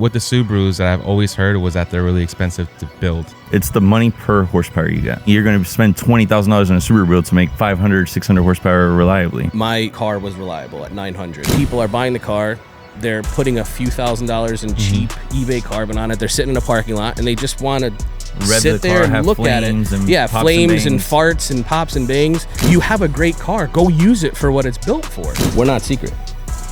With the Subarus that I've always heard was that they're really expensive to build. It's the money per horsepower you get. You're going to spend $20,000 on a Subaru build to make 500, 600 horsepower reliably. My car was reliable at 900. People are buying the car. They're putting a few $1,000s in cheap eBay carbon on it. They're sitting in a parking lot and they just want to sit there and look at it. Yeah, flames and farts and pops and bangs. You have a great car. Go use it for what it's built for. We're not secret.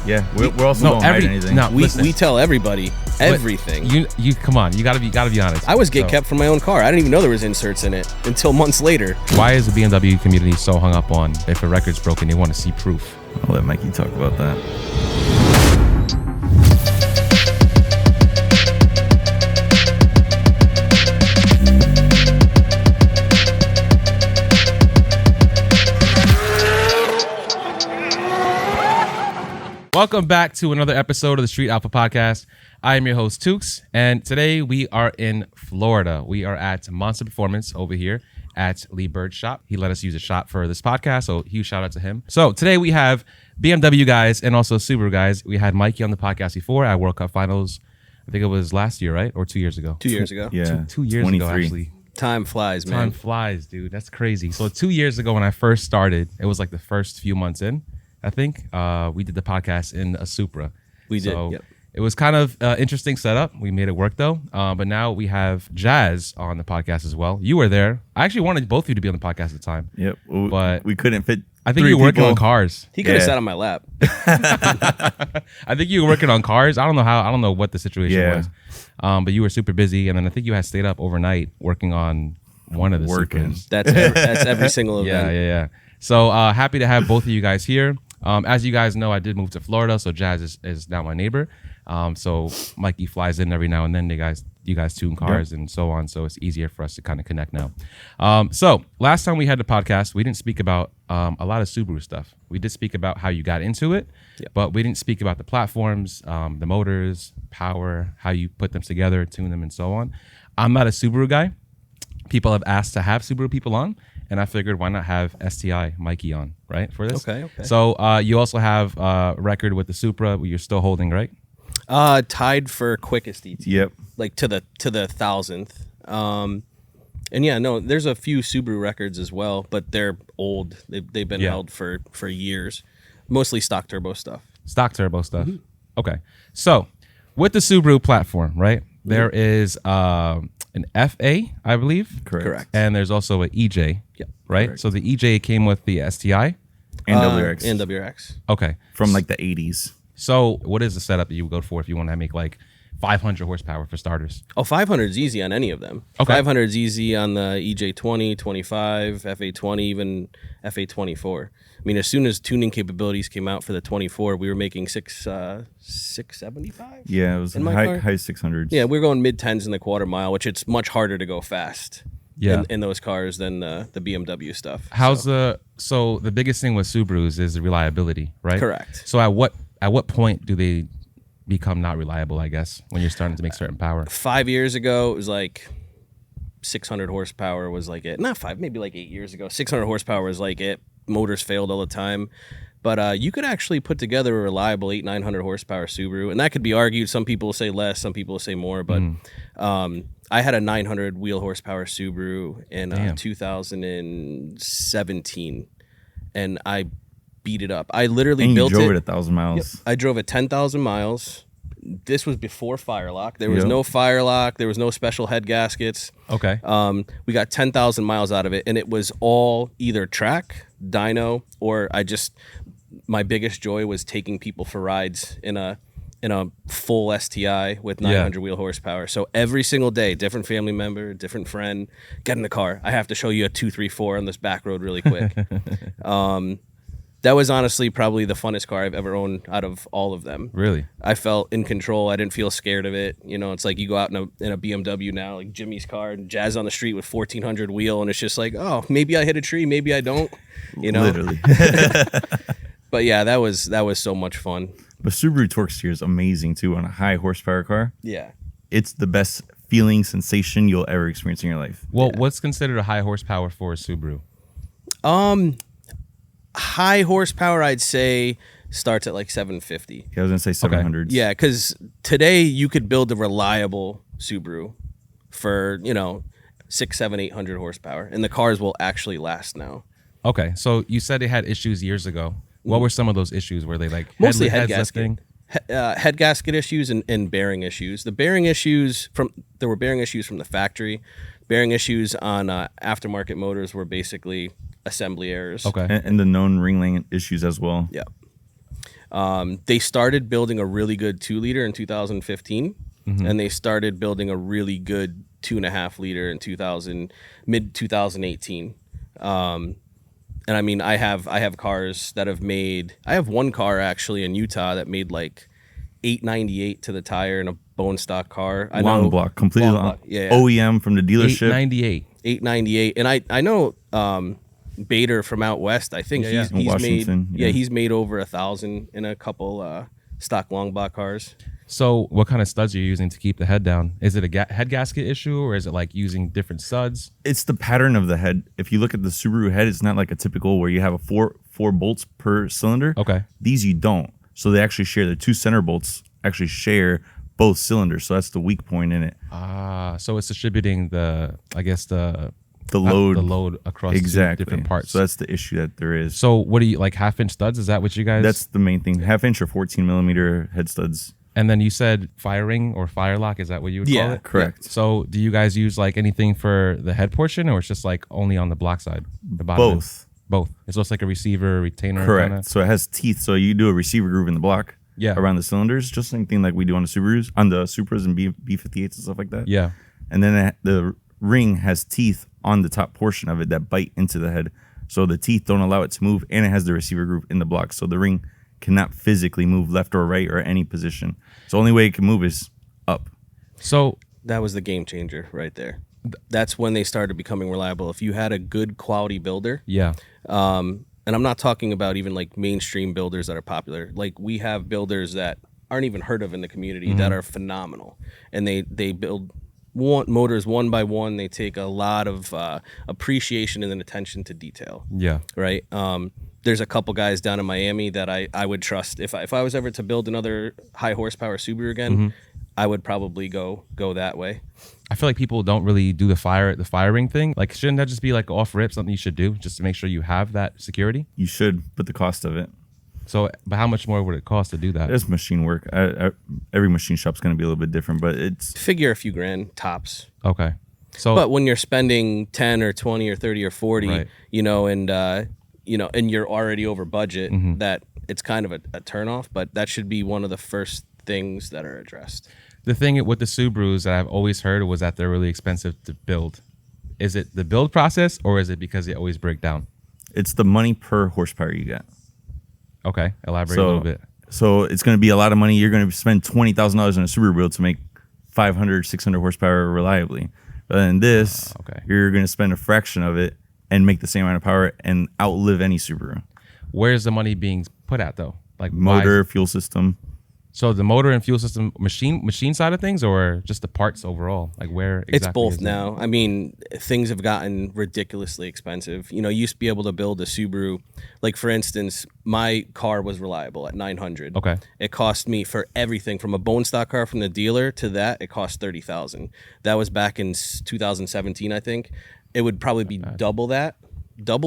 Yeah, we're also don't hide anything. No, we tell everybody everything. You come on, you gotta be honest. I was kept from my own car. I didn't even know there was inserts in it until months later. Why is the BMW community so hung up on if a record's broken, they want to see proof? I'll let Mikey talk about that. Welcome back to another episode of the Street Alpha Podcast. I am your host, Tukes, and today we are in Florida. We are at Monster Performance over here at Lee Bird's shop. He let us use a shop for this podcast, so huge shout out to him. So today we have BMW guys and also Subaru guys. We had Mikey on the podcast before at World Cup Finals. I think it was last year, right? Or 2 years ago? 2 years ago. Yeah. Two years 23. Ago, actually. Time flies, man. Time flies, dude. That's crazy. So 2 years ago when I first started, it was like the first few months in. I think we did the podcast in a Supra. We did, yep. It was kind of interesting setup. We made it work though. But now we have Jazz on the podcast as well. You were there. I actually wanted both of you to be on the podcast at the time. Yep. But we couldn't fit. I think you were working on cars. He could have sat on my lap. I think you were working on cars. I don't know what the situation was. But you were super busy, and then I think you had stayed up overnight working on one of the Supras. That's every single event. Yeah. So happy to have both of you guys here. As you guys know, I did move to Florida, so Jazz is now my neighbor. So Mikey flies in every now and then. You guys tune cars and so on, so it's easier for us to kind of connect now. So last time we had the podcast, we didn't speak about a lot of Subaru stuff. We did speak about how you got into it, but we didn't speak about the platforms, the motors, power, how you put them together, tune them, and so on. I'm not a Subaru guy. People have asked to have Subaru people on. And I figured, why not have STI Mikey on, right, for this? Okay. So you also have a record with the Supra. You're still holding, right? Tied for quickest ET. Yep. Like to the 1,000th. And yeah, no, there's a few Subaru records as well, but they're old. They've been held for years. Mostly stock turbo stuff. Stock turbo stuff. Mm-hmm. Okay. So with the Subaru platform, right? There is an FA, I believe. Correct. And there's also an EJ. Yep. Right? Correct. So the EJ came with the STI? And WRX. And WRX. Okay. From like the 80s. So what is the setup that you would go for if you want to make like 500 horsepower for starters? Oh, 500 is easy on any of them. Okay. 500 is easy on the EJ20, 25, FA20, even FA24. I mean, as soon as tuning capabilities came out for the 24, we were making 675. Yeah, it was high 600s. Yeah, we were going mid-10s in the quarter mile, which it's much harder to go fast in those cars than the BMW stuff. So the biggest thing with Subarus is the reliability, right? Correct. So at what point do they become not reliable, I guess, when you're starting to make certain power? 5 years ago, it was like 600 horsepower was like it. Not 5, maybe like 8 years ago. 600 horsepower was like it. Motors failed all the time. But you could actually put together a reliable 900 horsepower Subaru. And that could be argued. Some people will say less, some people will say more. But I had a 900 wheel horsepower Subaru in 2017. And I beat it up. I literally built it. And you drove it 1,000 miles. Yep. I drove it 10,000 miles. This was before Firelock. There was no Firelock. There was no special head gaskets. Okay. We got 10,000 miles out of it, and it was all either track, dyno, or my biggest joy was taking people for rides in a full STI with 900 wheel horsepower. So every single day, different family member, different friend, get in the car. I have to show you a 234 on this back road really quick. That was honestly probably the funnest car I've ever owned out of all of them. Really? I felt in control. I didn't feel scared of it. You know, it's like you go out in a BMW now, like Jimmy's car, and Jazz on the street with 1,400 wheel, and it's just like, oh, maybe I hit a tree, maybe I don't. You know, literally. But yeah, that was so much fun. But Subaru torque steer is amazing too on a high horsepower car. Yeah, it's the best feeling sensation you'll ever experience in your life. Well, what's considered a high horsepower for a Subaru? High horsepower, I'd say starts at like 750. I was gonna say 700s. Yeah, because today you could build a reliable Subaru for 6, 7, 800 horsepower, and the cars will actually last now. Okay, so you said they had issues years ago. What were some of those issues? Were they like Mostly head lifting? gasket, head gasket issues and bearing issues. The bearing issues there were bearing issues from the factory. Bearing issues on aftermarket motors were basically assembly errors. Okay, And the known ring issues as well. Yeah. They started building a really good 2-liter in 2015, and they started building a really good 2.5-liter in mid 2018. And I mean, I have cars that have made. I have one car actually in Utah that made like 898 to the tire in a bone stock car. Long block, completely long. Yeah. OEM from the dealership. 898. 898, and I know Bader from out west. I think he's Washington, made he's made over 1,000 in a couple stock long block cars. So what kind of studs are you using to keep the head down? Is it a head gasket issue, or is it like using different studs? It's the pattern of the head. If you look at the Subaru head, it's not like a typical where you have a four bolts per cylinder. Okay. These you don't. So they actually share the 2 center bolts actually share both cylinders. So that's the weak point in it. So it's distributing the load across exactly different parts. So that's the issue that there is. So what do you like, 1/2-inch studs? Is that what you guys? That's the main thing. 1/2-inch or 14 millimeter head studs. And then you said fire ring or fire lock. Is that what you would call it? Correct. So do you guys use like anything for the head portion, or it's just like only on the block side? The bottom end? Both. It's just like a receiver, retainer. Correct. Kinda? So it has teeth. So you do a receiver groove in the block. Yeah. Around the cylinders, just same thing like we do on the Subarus, on the Supras and B58s and stuff like that. Yeah. And then the ring has teeth on the top portion of it that bite into the head. So the teeth don't allow it to move, and it has the receiver groove in the block. So the ring cannot physically move left or right or any position. So the only way it can move is up. So that was the game changer right there. That's when they started becoming reliable. If you had a good quality builder, yeah. And I'm not talking about even like mainstream builders that are popular. Like we have builders that aren't even heard of in the community that are phenomenal, and they build motors one by one. They take a lot of appreciation and attention to detail. Yeah. Right. There's a couple guys down in Miami that I would trust. If I was ever to build another high horsepower Subaru again, I would probably go that way. I feel like people don't really do the fire ring thing. Like, shouldn't that just be like off rip, something you should do just to make sure you have that security? You should, but the cost of it. So, but how much more would it cost to do that? It's machine work. Every machine shop's going to be a little bit different, but it's figure a few grand tops. Okay. So, but when you're spending 10 or 20 or 30 or 40, right. And you're already over budget, that it's kind of a turnoff. But that should be one of the first things that are addressed. The thing with the Subarus that I've always heard was that they're really expensive to build. Is it the build process, or is it because they always break down? It's the money per horsepower you get. Okay, elaborate a little bit. So it's going to be a lot of money. You're going to spend $20,000 on a Subaru build to make 500, 600 horsepower reliably. But in this, you're going to spend a fraction of it and make the same amount of power and outlive any Subaru. Where's the money being put at though? Like motor, fuel system. So the motor and fuel system, machine side of things, or just the parts overall? Like where exactly? It's both now. I mean, things have gotten ridiculously expensive. You used to be able to build a Subaru. Like for instance, my car was reliable at 900. Okay. It cost me for everything from a bone stock car from the dealer to that. It cost $30,000. That was back in 2017, I think. It would probably be double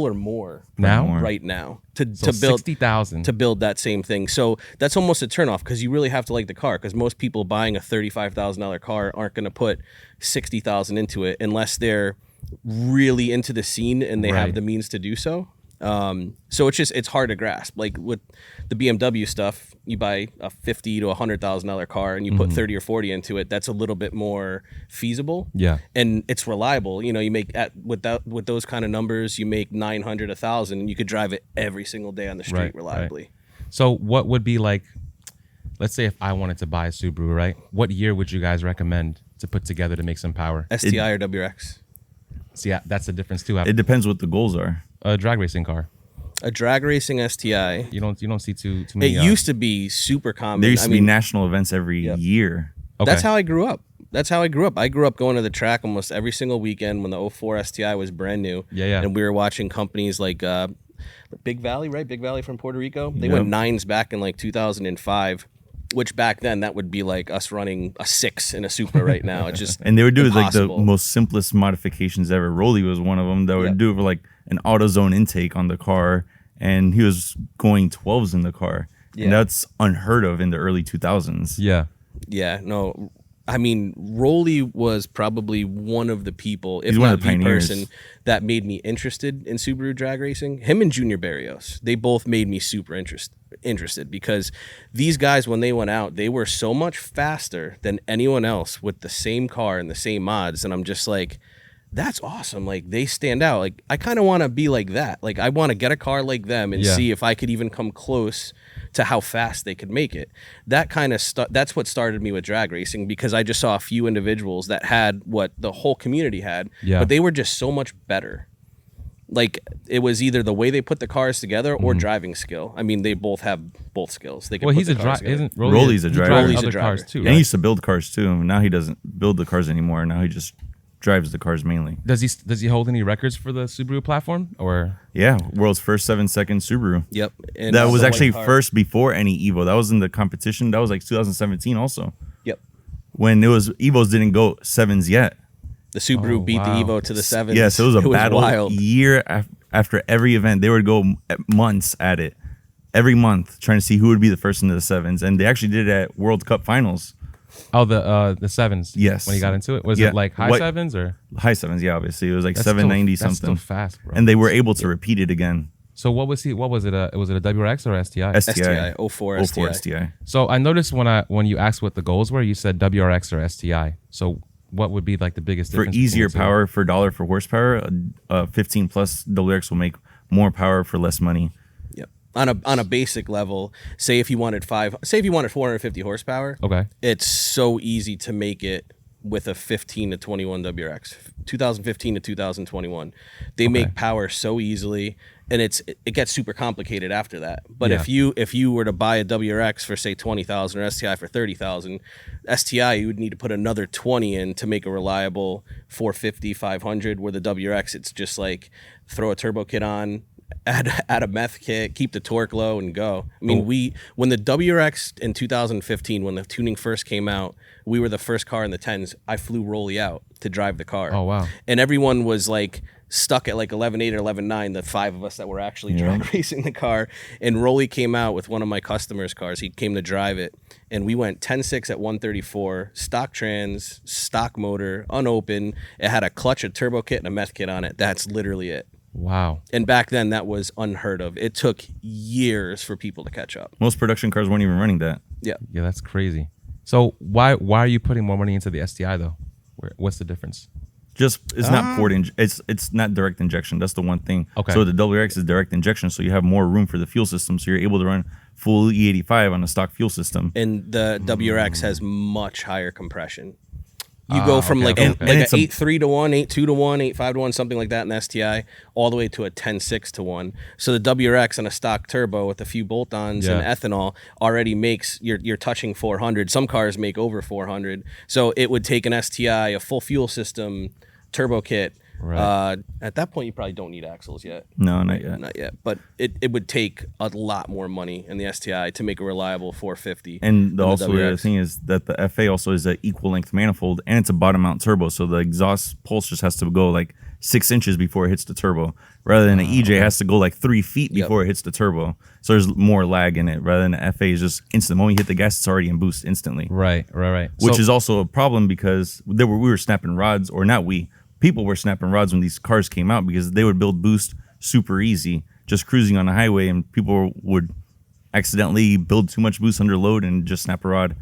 or more right now to build 60,000 to build that same thing. So that's almost a turnoff because you really have to like the car, because most people buying a $35,000 car aren't going to put 60,000 into it unless they're really into the scene and they have the means to do so. So it's hard to grasp. Like with the BMW stuff, you buy a $50,000 to $100,000 car and you put 30 or 40 into it. That's a little bit more feasible. Yeah, and it's reliable. You make with those kind of numbers, you make 900, 1,000, and you could drive it every single day on the street reliably. Right. So what would be like? Let's say if I wanted to buy a Subaru, right? What year would you guys recommend to put together to make some power? STI or WRX? So yeah, that's the difference too. It depends what the goals are. A drag racing car. A drag racing STI. You don't see too many. It used to be super common. There used to be national events every year. Okay. That's how I grew up. I grew up going to the track almost every single weekend when the 04 STI was brand new. Yeah. And we were watching companies like Big Valley, right? Big Valley from Puerto Rico. They went 9s back in like 2005. Which back then that would be like us running a 6 in a Supra right now. It's just and they would do it like the impossible. most simplest modifications ever. Rolly was one of them that would do it for like an AutoZone intake on the car, and he was going 12s in the car, and that's unheard of in the early 2000s. Yeah, no. I mean, Rolly was probably one of the people, if He's one not of the the pioneers. person, that made me interested in Subaru drag racing. Him and Junior Barrios, they both made me super interested because these guys, when they went out, they were so much faster than anyone else with the same car and the same mods. And I'm just like, that's awesome. Like, they stand out. Like, I kind of want to be like that. Like, I want to get a car like them and see if I could even come close to how fast they could make it. That kind of that's what started me with drag racing, because I just saw a few individuals that had what the whole community had, but they were just so much better. Like, it was either the way they put the cars together or driving skill. I mean, they both have both skills. They can he's a driver. Isn't Rolly's a driver. Rolly's Rolly's a other driver. cars too. And Right? he used to build cars too. Now he doesn't build the cars anymore. Now he just drives the cars mainly. Does he hold any records for the Subaru platform or? Yeah, world's first 7-second Subaru. Yep. And That was the actually white car. first before any Evo. That was in the competition. That was like 2017 also. Yep. When it was Evos didn't go 7s yet. The Subaru beat wow. the Evo to the 7s. Yes, it was a battle wild. year after every event. They would go months at it. Every month trying to see who would be the first into the 7s. And they actually did it at World Cup finals. Oh, the 7s. Yes. When he got into it, was it like high 7s or? High 7s, yeah, obviously. It was like That's 790 still, that's something. still fast, bro. And they were able to repeat it again. So what was he? What was it? Was it a WRX or STI? STI, 04 04 STI. STI. So I noticed when you asked what the goals were, you said WRX or STI. So what would be like the biggest For difference? between easier the two? power for dollar for horsepower, a 15 plus WRX will make more power for less money. Yep. On a basic level, say if you wanted 450 horsepower, Okay. it's so easy to make it with a 15 to 21 WRX. 2015 to 2021. They make power so easily, and it gets super complicated after that. But if you were to buy a WRX for say 20,000 or STI for 30,000, STI you would need to put another 20 in to make a reliable 450, 500, where the WRX it's just like throw a turbo kit on, add a meth kit, keep the torque low, and go. I mean, when the WRX in 2015, when the tuning first came out, we were the first car in the 10s. I flew Rolly out to drive the car. Oh, wow. And everyone was like stuck at like 11.8 or 11.9, the 5 of us that were actually drag racing the car. And Rolly came out with one of my customers' cars. He came to drive it. And we went 10.6 at 134, stock trans, stock motor, unopened. It had a clutch, a turbo kit, and a meth kit on it. That's literally it. Wow. And back then, that was unheard of. It took years for people to catch up. Most production cars weren't even running that. Yeah. Yeah, that's crazy. So why are you putting more money into the STI though? What's the difference? Just it's not port it's not direct injection. That's the one thing. Okay. So the WRX is direct injection, so you have more room for the fuel system. So you're able to run full E85 on a stock fuel system. And the WRX has much higher compression. You go from like okay. a And it's a- 8.3 to 1, 8.2 to 1, 8.5 to 1, something like that in the STI, all the way to a 10.6 to 1. So the WRX on a stock turbo with a few bolt-ons and ethanol already makes, you're touching 400. Some cars make over 400. So it would take an STI, a full fuel system, turbo kit. Right. At that point, you probably don't need axles yet. No, not yet. Not yet. But it would take a lot more money in the STI to make a reliable 450. And than also the other WRX. thing is that the FA also is an equal length manifold, and it's a bottom mount turbo, so the exhaust pulse just has to go like 6 inches before it hits the turbo, rather than an EJ has to go like 3 feet before it hits the turbo. So there's more lag in it, rather than the FA is just instant. The moment you hit the gas, it's already in boost instantly. Right. Which So- is also a problem because we were snapping rods, or not we. People were snapping rods when these cars came out because they would build boost super easy, just cruising on the highway, and people would accidentally build too much boost under load and just snap a rod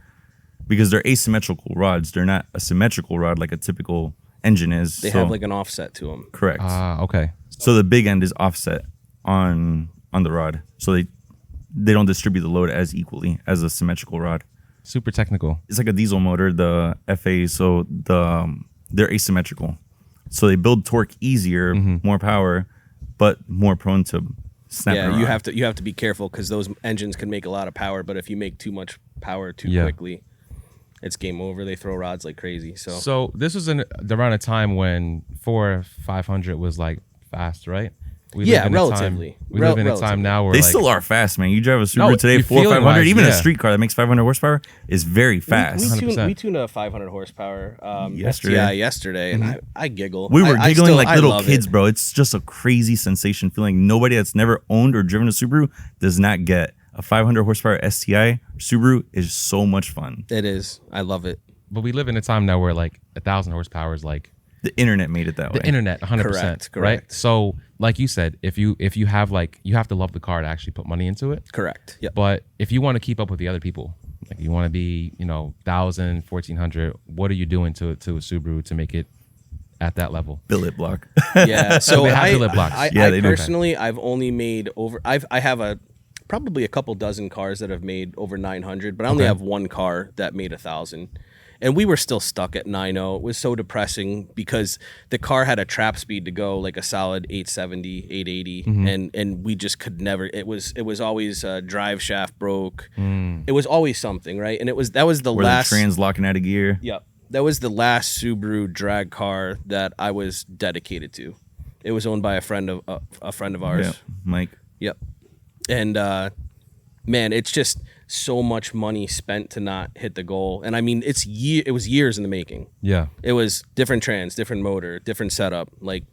because they're asymmetrical rods. They're not a symmetrical rod like a typical engine is. They have like an offset to them. correct. okay. So the big end is offset on the rod, so they don't distribute the load as equally as a symmetrical rod. Super technical. It's like a diesel motor, the FA, so they're asymmetrical. So they build torque easier, more power, but more prone to snapping. Yeah, around. you have to be careful because those engines can make a lot of power, but if you make too much power too quickly, it's game over. They throw rods like crazy. So this was around a time when 400 or 500 was like fast, right? We Yeah, live in a time- relatively. we live in a time now where They like, still are fast, man. You drive a Subaru No, today, you 400 or feeling 500, wise, even a yeah. street car that makes 500 horsepower is very fast. We 100%. tuned a 500 horsepower Yesterday. STI yesterday, and I giggle. We were I giggling still- like I little love kids, it. bro. It's just a crazy sensation feeling. Nobody that's never owned or driven a Subaru does not get. A 500 horsepower STI Subaru is so much fun. It is. I love it. but we live in a time now where like 1,000 horsepower is like The internet made it that way. the internet 100%, Correct, right? correct. So like you said, if you have like, you have to love the car to actually put money into it. Correct. Yep. But if you want to keep up with the other people, like you want to be, 1,000, 1,400, what are you doing to a Subaru to make it at that level? Billet block. Yeah. So They have I, billet blocks. I, Yeah, I they do. personally, I've only made over. I have probably a couple dozen cars that have made over 900, but I only have one car that made 1,000. And we were still stuck at 9.0. It was so depressing because the car had a trap speed to go like a solid 870, 880, and we just could never. It was always drive shaft broke. It was always something, right? And that was the Where last. the trans locking out of gear. Yep. That was the last Subaru drag car that I was dedicated to. It was owned by a friend of ours. Yeah, Mike. Yep. And man, it's just so much money spent to not hit the goal. And I mean, it was years in the making. Yeah. It was different trans, different motor, different setup, like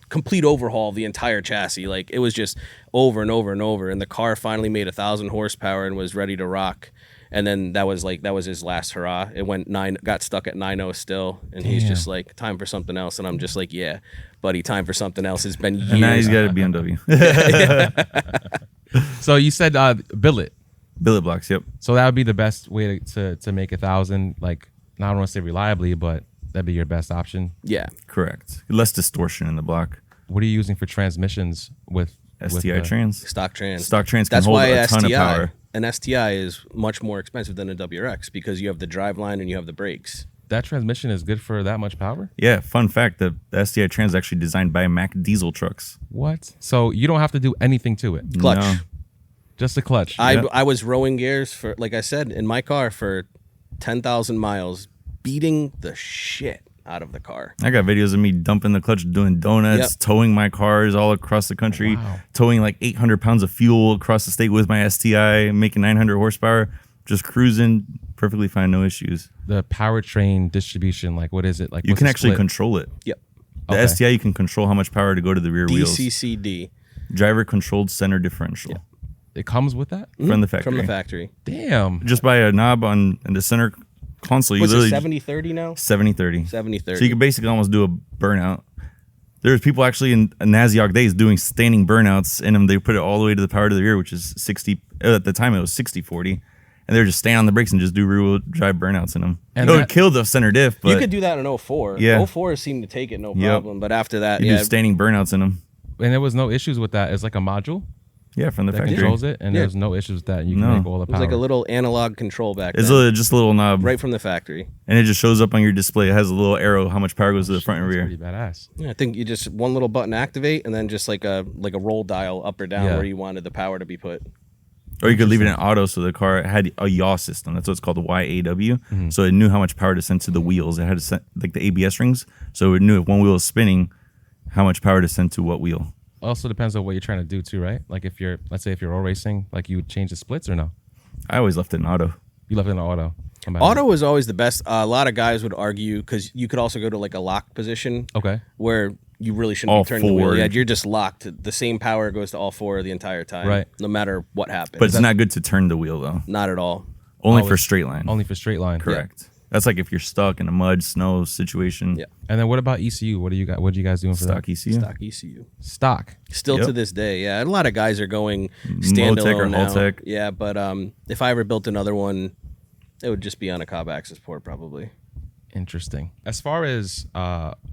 complete overhaul of the entire chassis. Like it was just over and over and over. And the car finally made 1,000 horsepower and was ready to rock. And then that was his last hurrah. It got stuck at 9.0 still. And he's Damn. just like, time for something else. And I'm just like, yeah, buddy, time for something else. It's been years. And now he's got a BMW. So you said billet. Billet blocks, yep. So that would be the best way to make 1,000. Like, I don't want to say reliably, but that'd be your best option. Yeah. Correct. Less distortion in the block. What are you using for transmissions with STI trans. Stock trans. Stock trans can That's hold why a ton of STI, power. an STI is much more expensive than a WRX because you have the driveline and you have the brakes. That transmission is good for that much power? Yeah, fun fact, the STI trans is actually designed by Mack diesel trucks. What? So you don't have to do anything to it. Clutch. No. Just a clutch. I was rowing gears for, like I said, in my car for 10,000 miles, beating the shit out of the car. I got videos of me dumping the clutch, doing donuts, Yep. towing my cars all across the country, Wow. towing like 800 pounds of fuel across the state with my STI, making 900 horsepower, just cruising perfectly fine, no issues. The powertrain distribution, like what is it? Like You what's can the actually split? control it. Yep. The Okay. STI, you can control how much power to go to the rear wheels. DCCD. Driver controlled center differential It comes with that? from the factory. From the factory. Damn. Just by a knob in the center console, you What's it, literally 70-30 now? 70-30. 70-30. So you could basically almost do a burnout. There's people actually in Naziok days doing standing burnouts in them. They put it all the way to the power to the rear, which is 60. At the time, it was 60-40. And they're just stand on the brakes and just do rear-wheel drive burnouts in them. And It would that- kill the center diff, but you could do that in 04. Yeah. 04 seemed to take it no Yep. problem. But after that, you yeah. do standing burnouts in them. And there was no issues with that. It's like a module Yeah, from the that factory. controls it, and Yeah. there's no issues with that. You can No. make all the It power. was like a little analog control back It's then. just a little knob, Right from the factory. and it just shows up on your display. It has a little arrow how much power goes to the front and That's rear. pretty badass. Yeah, I think you just one little button activate and then just like a roll dial up or down Yeah. where you wanted the power to be put. Or you could leave it in auto, so the car had a yaw system. That's what it's called, the YAW. So it knew how much power to send to the wheels. It had to send, like the ABS rings, so it knew if one wheel is spinning, how much power to send to what wheel. Also depends on what you're trying to do too, right? Like if you're, let's say if you're roll racing, like you would change the splits or no? I always left it in auto. You left it in auto. Come back. Auto was always the best. A lot of guys would argue because you could also go to like a lock position Okay. where you really shouldn't All be turning the wheel. four. Yeah, you're just locked. The same power goes to all four the entire time, Right. No matter what happens. But it's not good to turn the wheel, though. Not at all. Only Oh, for straight line. Only for straight line. Correct. That's like if you're stuck in a mud, snow situation. Yeah. And then what about ECU? What are you guys doing for Stock that? ECU. Stock ECU. Stock. Still Yep. to this day, yeah. And a lot of guys are going Motec or standalone now. Haltech. Yeah, but if I ever built another one, it would just be on a Cobb axis port probably. Interesting. As far as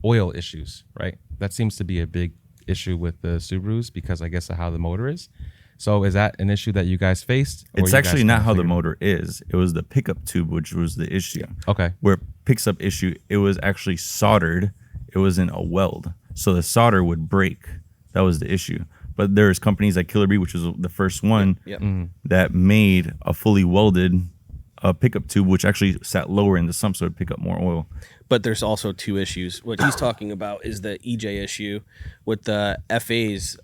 oil issues, right? That seems to be a big issue with the Subarus because I guess of how the motor is. So is that an issue that you guys faced? or It's you guys actually not kinda how the figured- motor is. It was the pickup tube, which was the issue. Okay. Where picks up issue, it was actually soldered. It wasn't a weld. So the solder would break. That was the issue. But there's companies like Killer Bee, which was the first one Yep. Mm-hmm. that made a fully welded pickup tube, which actually sat lower in the sump, so it'd pick up more oil. But there's also two issues. What he's talking about is the EJ issue with the FAs.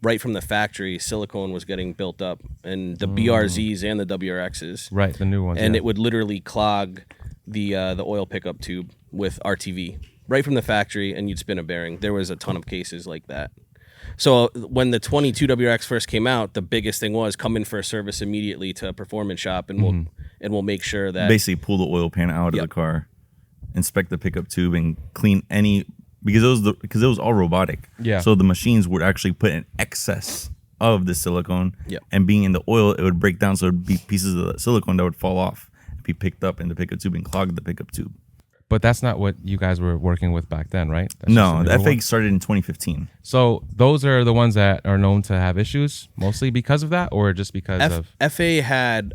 Right from the factory, silicone was getting built up, and the BRZs and the WRXs. Right, the new ones. And it would literally clog the oil pickup tube with RTV right from the factory, and you'd spin a bearing. There was a ton of cases like that. So when the 22 WRX first came out, the biggest thing was come in for a service immediately to a performance shop, and we'll make sure that Basically, pull the oil pan out of the car, inspect the pickup tube, and clean any. Because it was all robotic. Yeah. So the machines would actually put in excess of the silicone. Yep. And being in the oil, it would break down. So it would be pieces of the silicone that would fall off and be picked up in the pickup tube and clog the pickup tube. But that's not what you guys were working with back then, right? That's No, just the newer FA one? started in 2015. So those are the ones that are known to have issues, mostly because of that, or just because of. FA had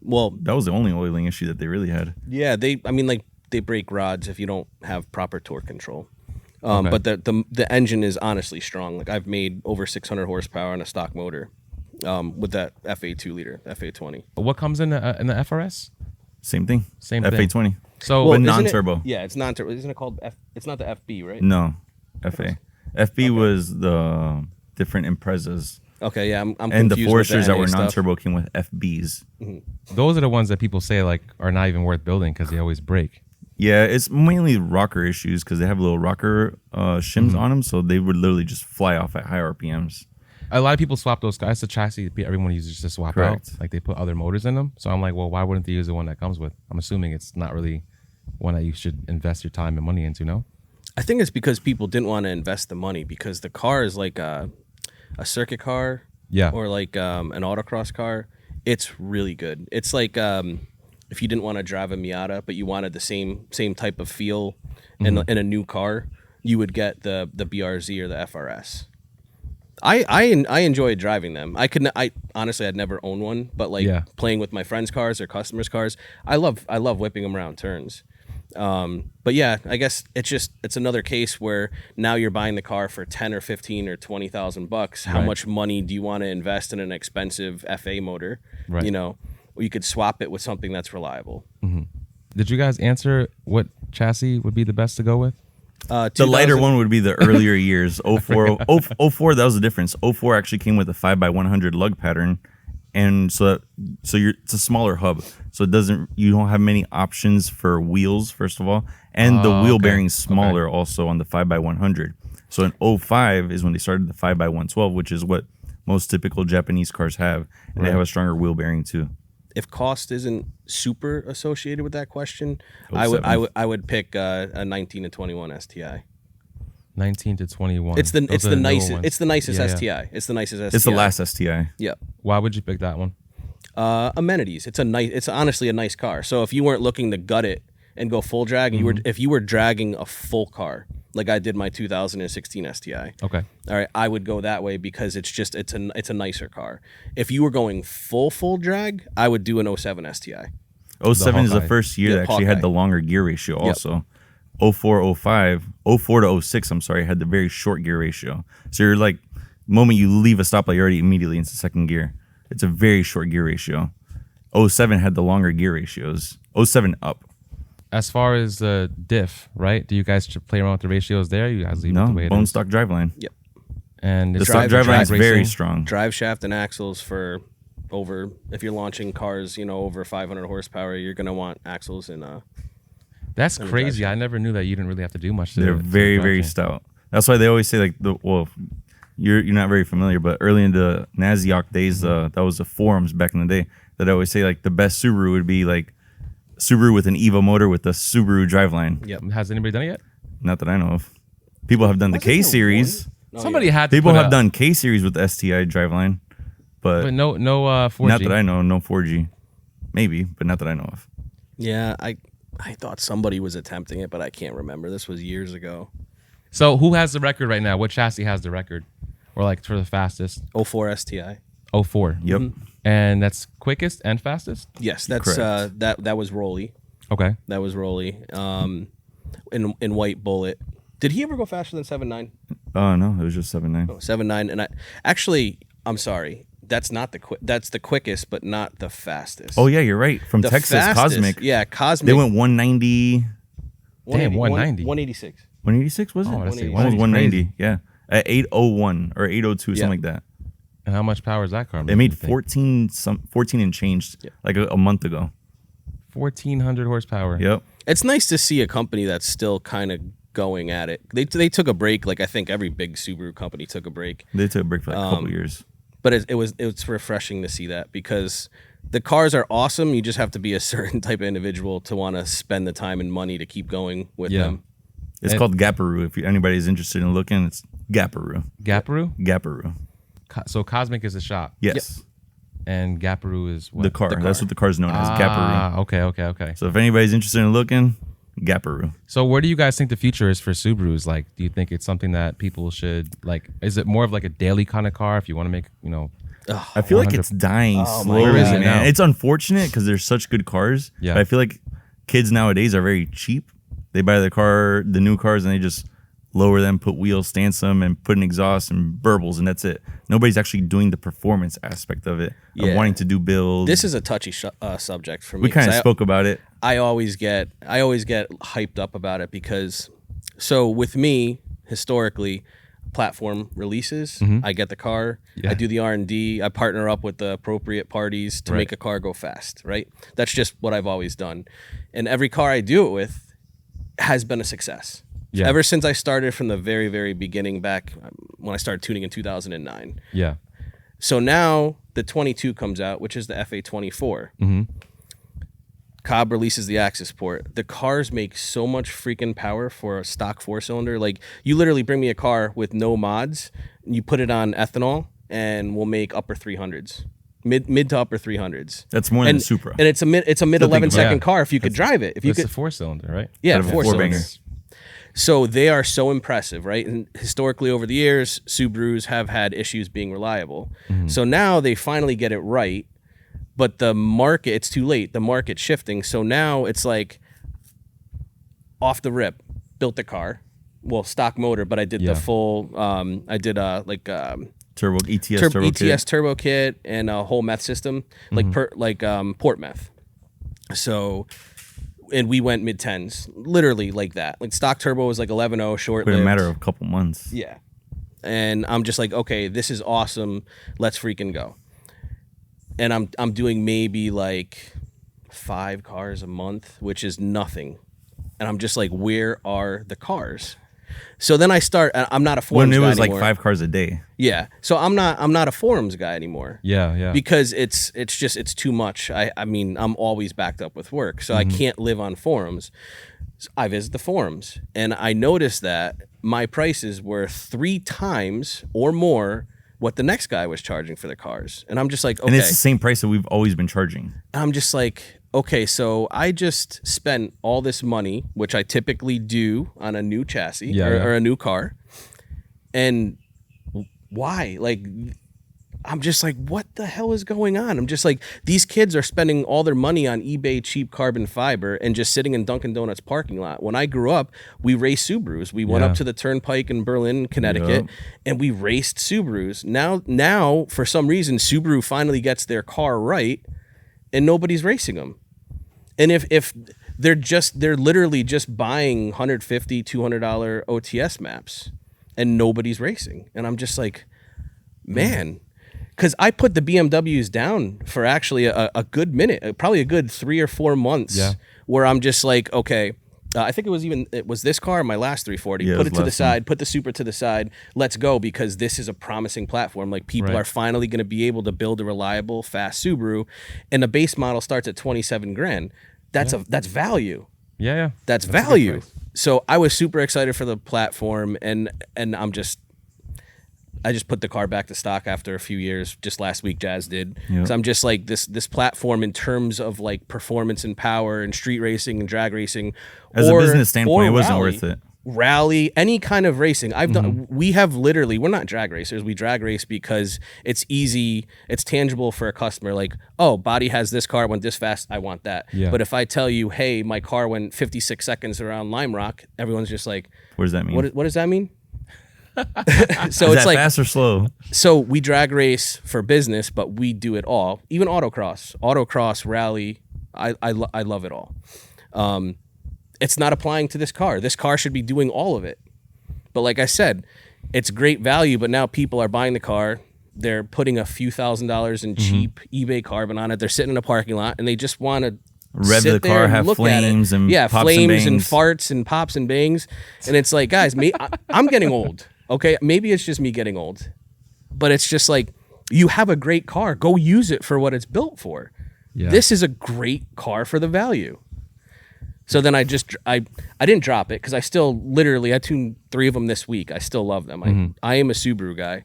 well, That was the only oiling issue that they really had. yeah, they break rods if you don't have proper torque control. Okay. But the engine is honestly strong. Like I've made over 600 horsepower on a stock motor with that FA 2-liter, FA 20. What comes in the FRS? Same thing. Same FA thing. 20. So Well, isn't it- non-turbo. Yeah, it's non-turbo. Isn't it called F? It's not the FB, right? No, FA. FB was the different Imprezas. Okay, yeah, I'm And the confused with Foresters that NA were stuff. non-turbo came with FBs. those are the ones that people say like are not even worth building because they always break. Yeah, it's mainly rocker issues because they have little rocker shims on them, so they would literally just fly off at high RPMs. A lot of people swap those guys. The chassis everyone uses to swap Correct. out. Like they put other motors in them. So I'm like, well, why wouldn't they use the one that comes with? I'm assuming it's not really one that you should invest your time and money into, no? I think it's because people didn't want to invest the money because the car is like a circuit car, Yeah. or like an autocross car. It's really good. It's like if you didn't want to drive a Miata, but you wanted the same type of feel in a new car, you would get the BRZ or the FRS. I enjoy driving them. I honestly I'd never own one, but like playing with my friends' cars or customers' cars, I love whipping them around turns. But yeah, I guess it's another case where now you're buying the car for 10 or 15 or 20,000 bucks. How Right. much money do you want to invest in an expensive FA motor? Right. You know, or you could swap it with something that's reliable. Did you guys answer what chassis would be the best to go with? The lighter one would be the earlier years. 04, 04, that was the difference. 04 actually came with a 5x100 lug pattern. And so it's a smaller hub. So you don't have many options for wheels, first of all. And the wheel bearing's smaller also on the 5x100. So in 05 is when they started the 5x112, which is what most typical Japanese cars have. And they have a stronger wheel bearing too. If cost isn't super associated with that question, 07. I would pick a 19 to 21 STI. 19 to 21. It's the Those are newer nicest ones. it's the nicest Yeah, yeah. STI. It's the nicest STI. It's the last STI. Yeah. Why would you pick that one? Amenities. It's honestly a nice car. So if you weren't looking to gut it and go full drag, if you were dragging a full car, like I did my 2016 STI. Okay. All right, I would go that way because it's a nicer car. If you were going full drag, I would do an 07 STI. 07 is the Hawkeye. first year Yep, that actually Hawkeye. had the longer gear ratio also. 04, 05, 04 to 06, I'm sorry, had the very short gear ratio. So you're like, the moment you leave a stoplight, you're already immediately into second gear. It's a very short gear ratio. 07 had the longer gear ratios. 07 up. As far as the diff, right? Do you guys play around with the ratios there? You guys leave it No, the way it bone is? stock driveline. Yep. And The it's stock drive driveline is very racing. strong. Drive shaft and axles for over, if you're launching cars, over 500 horsepower, you're gonna want axles and That's the crazy. drive I never knew that you didn't really have to do much. They're to very, drive very chain. stout. That's why they always say you're not very familiar, but early in the Naziok days, that was the forums back in the day, that I always say like the best Subaru would be like Subaru with an Evo motor with a Subaru driveline. Yep. Has anybody done it yet? Not that I know of. People have done the K series. Somebody had to People put have a- done K series with the STI driveline, but no 4G. not that I know. No 4G, maybe, but not that I know of. Yeah, I thought somebody was attempting it, but I can't remember. This was years ago. So who has the record right now? What chassis has the record? Or like for the fastest? 04 STI. 04. Yep. And that's quickest and fastest? Yes, that's Correct. that was Rolly. Okay. That was Rolly. In White Bullet. Did he ever go faster than 7.9? Oh no, it was just 7.9. Oh, 7.9. And I'm sorry. That's not that's the quickest, but not the fastest. Oh yeah, you're right. From The Texas, fastest, Cosmic. Yeah, Cosmic. They went 190, Damn, 190. 186. 186 was it? Oh, that's Almost 190. Yeah, at 801 or 802, Yeah. something like that. And how much power is that car? They made you think? 14 and changed like a month ago. 1,400 horsepower. Yep. It's nice to see a company that's still kind of going at it. They took a break, like I think every big Subaru company took a break. They took a break for like a couple years. But it was refreshing to see that, because the cars are awesome. You just have to be a certain type of individual to want to spend the time and money to keep going with them. It's called Gaparoo. If anybody's interested in looking, it's Gaparoo. Gaparoo? Gaparoo. So Cosmic is a shop. Yes. And Gaparoo is what? The car. That's what the car's known as, Gaparoo. Okay. So if anybody's interested in looking, Gaparoo. So where do you guys think the future is for Subarus? Like, do you think it's something that people should, like, is it more of like a daily kind of car if you want to make, I feel like it's dying slowly, Where is it man. now? It's unfortunate because there's such good cars. Yeah. But I feel like kids nowadays are very cheap. They buy the new cars, and they just lower them, put wheels, stance them, and put an exhaust and burbles, and that's it. Nobody's actually doing the performance aspect of it, of wanting to do builds. This is a touchy subject for me. We kind 'cause of spoke about it. I always get hyped up about it, because so with me, historically, platform releases, I get the car, I do the R&D, I partner up with the appropriate parties to make a car go fast, right? That's just what I've always done. And every car I do it with has been a success. Yeah. Ever since I started from the very, very beginning, back when I started tuning in 2009. Yeah. So now the 22 comes out, which is the FA24. Cobb releases the Axis port. The cars make so much freaking power for a stock 4-cylinder. Like, you literally bring me a car with no mods, and you put it on ethanol, and we'll make upper 300s. Mid to upper 300s. That's more than Supra. And it's a mid 11-second car if you could drive it. If you It's could, a 4-cylinder, right? yeah, Instead of a 4-banger. 4-cylinders. So they are so impressive, right? And historically over the years, Subarus have had issues being reliable. So now they finally get it right, but the market, it's too late. The market's shifting. So now it's like off the rip, built the car. Well, stock motor, but I did the full, Turbo ETS turbo kit. ETS turbo kit and a whole meth system, port meth. So, and we went mid-10s, literally like that. Like, stock turbo was like 11.0, short-lived. In a matter of a couple months. Yeah. And I'm just like, okay, this is awesome. Let's freaking go. And I'm doing maybe like 5 cars a month, which is nothing. And I'm just like, where are the cars? So then I start. I'm not a forums guy When it was anymore. like 5 cars a day. Yeah. So I'm not a forums guy anymore. Yeah. Because it's too much. I mean, I'm always backed up with work, so I can't live on forums. So I visit the forums, and I noticed that my prices were 3 times or more what the next guy was charging for the cars. And I'm just like, okay. And it's the same price that we've always been charging. I'm just like, okay, so I just spent all this money, which I typically do on a new chassis or a new car. And why? Like, I'm just like, what the hell is going on? I'm just like, these kids are spending all their money on eBay cheap carbon fiber and just sitting in Dunkin' Donuts parking lot. When I grew up, we raced Subarus. We went up to the Turnpike in Berlin, Connecticut, and we raced Subarus. Now, for some reason, Subaru finally gets their car right, and nobody's racing them. And if they're literally just buying $150, $200 OTS maps, and nobody's racing. And I'm just like, man. Because I put the BMWs down for actually a good minute, probably a good 3 or 4 months, where I'm just like, okay, I think it was this car, my last 340. Yeah, Put it to the side, put the Supra to the side. Let's go, because this is a promising platform. Like, people are finally going to be able to build a reliable, fast Subaru, and the base model starts at 27 grand. That's value. Yeah. That's value. So I was super excited for the platform, and I just put the car back to stock after a few years. Just last week, Jazz did. So I'm just like, this platform in terms of like performance and power and street racing and drag racing. As a business standpoint, it wasn't worth it. Rally, any kind of racing. I've done. We have literally. We're not drag racers. We drag race because it's easy. It's tangible for a customer. Like, oh, Botti has this car, went this fast. I want that. Yeah. But if I tell you, hey, my car went 56 seconds around Lime Rock, everyone's just like, What does that mean? What does that mean? So Is it's that like fast or slow? so we drag race for business, but we do it all. Even autocross, rally. I love it all. It's not applying to this car. This car should be doing all of it. But like I said, it's great value, but now people are buying the car. They're putting a few $1,000s in cheap eBay carbon on it. They're sitting in a parking lot and they just want to Rev sit the there car, and have look flames at it. and yeah, pops flames and and bangs. farts and pops and bangs. And it's like, guys, I'm getting old. Okay, maybe it's just me getting old, but it's just like you have a great car. Go use it for what it's built for. Yeah. This is a great car for the value. So then I didn't drop it because I still literally I tuned 3 of them this week. I still love them. I am a Subaru guy,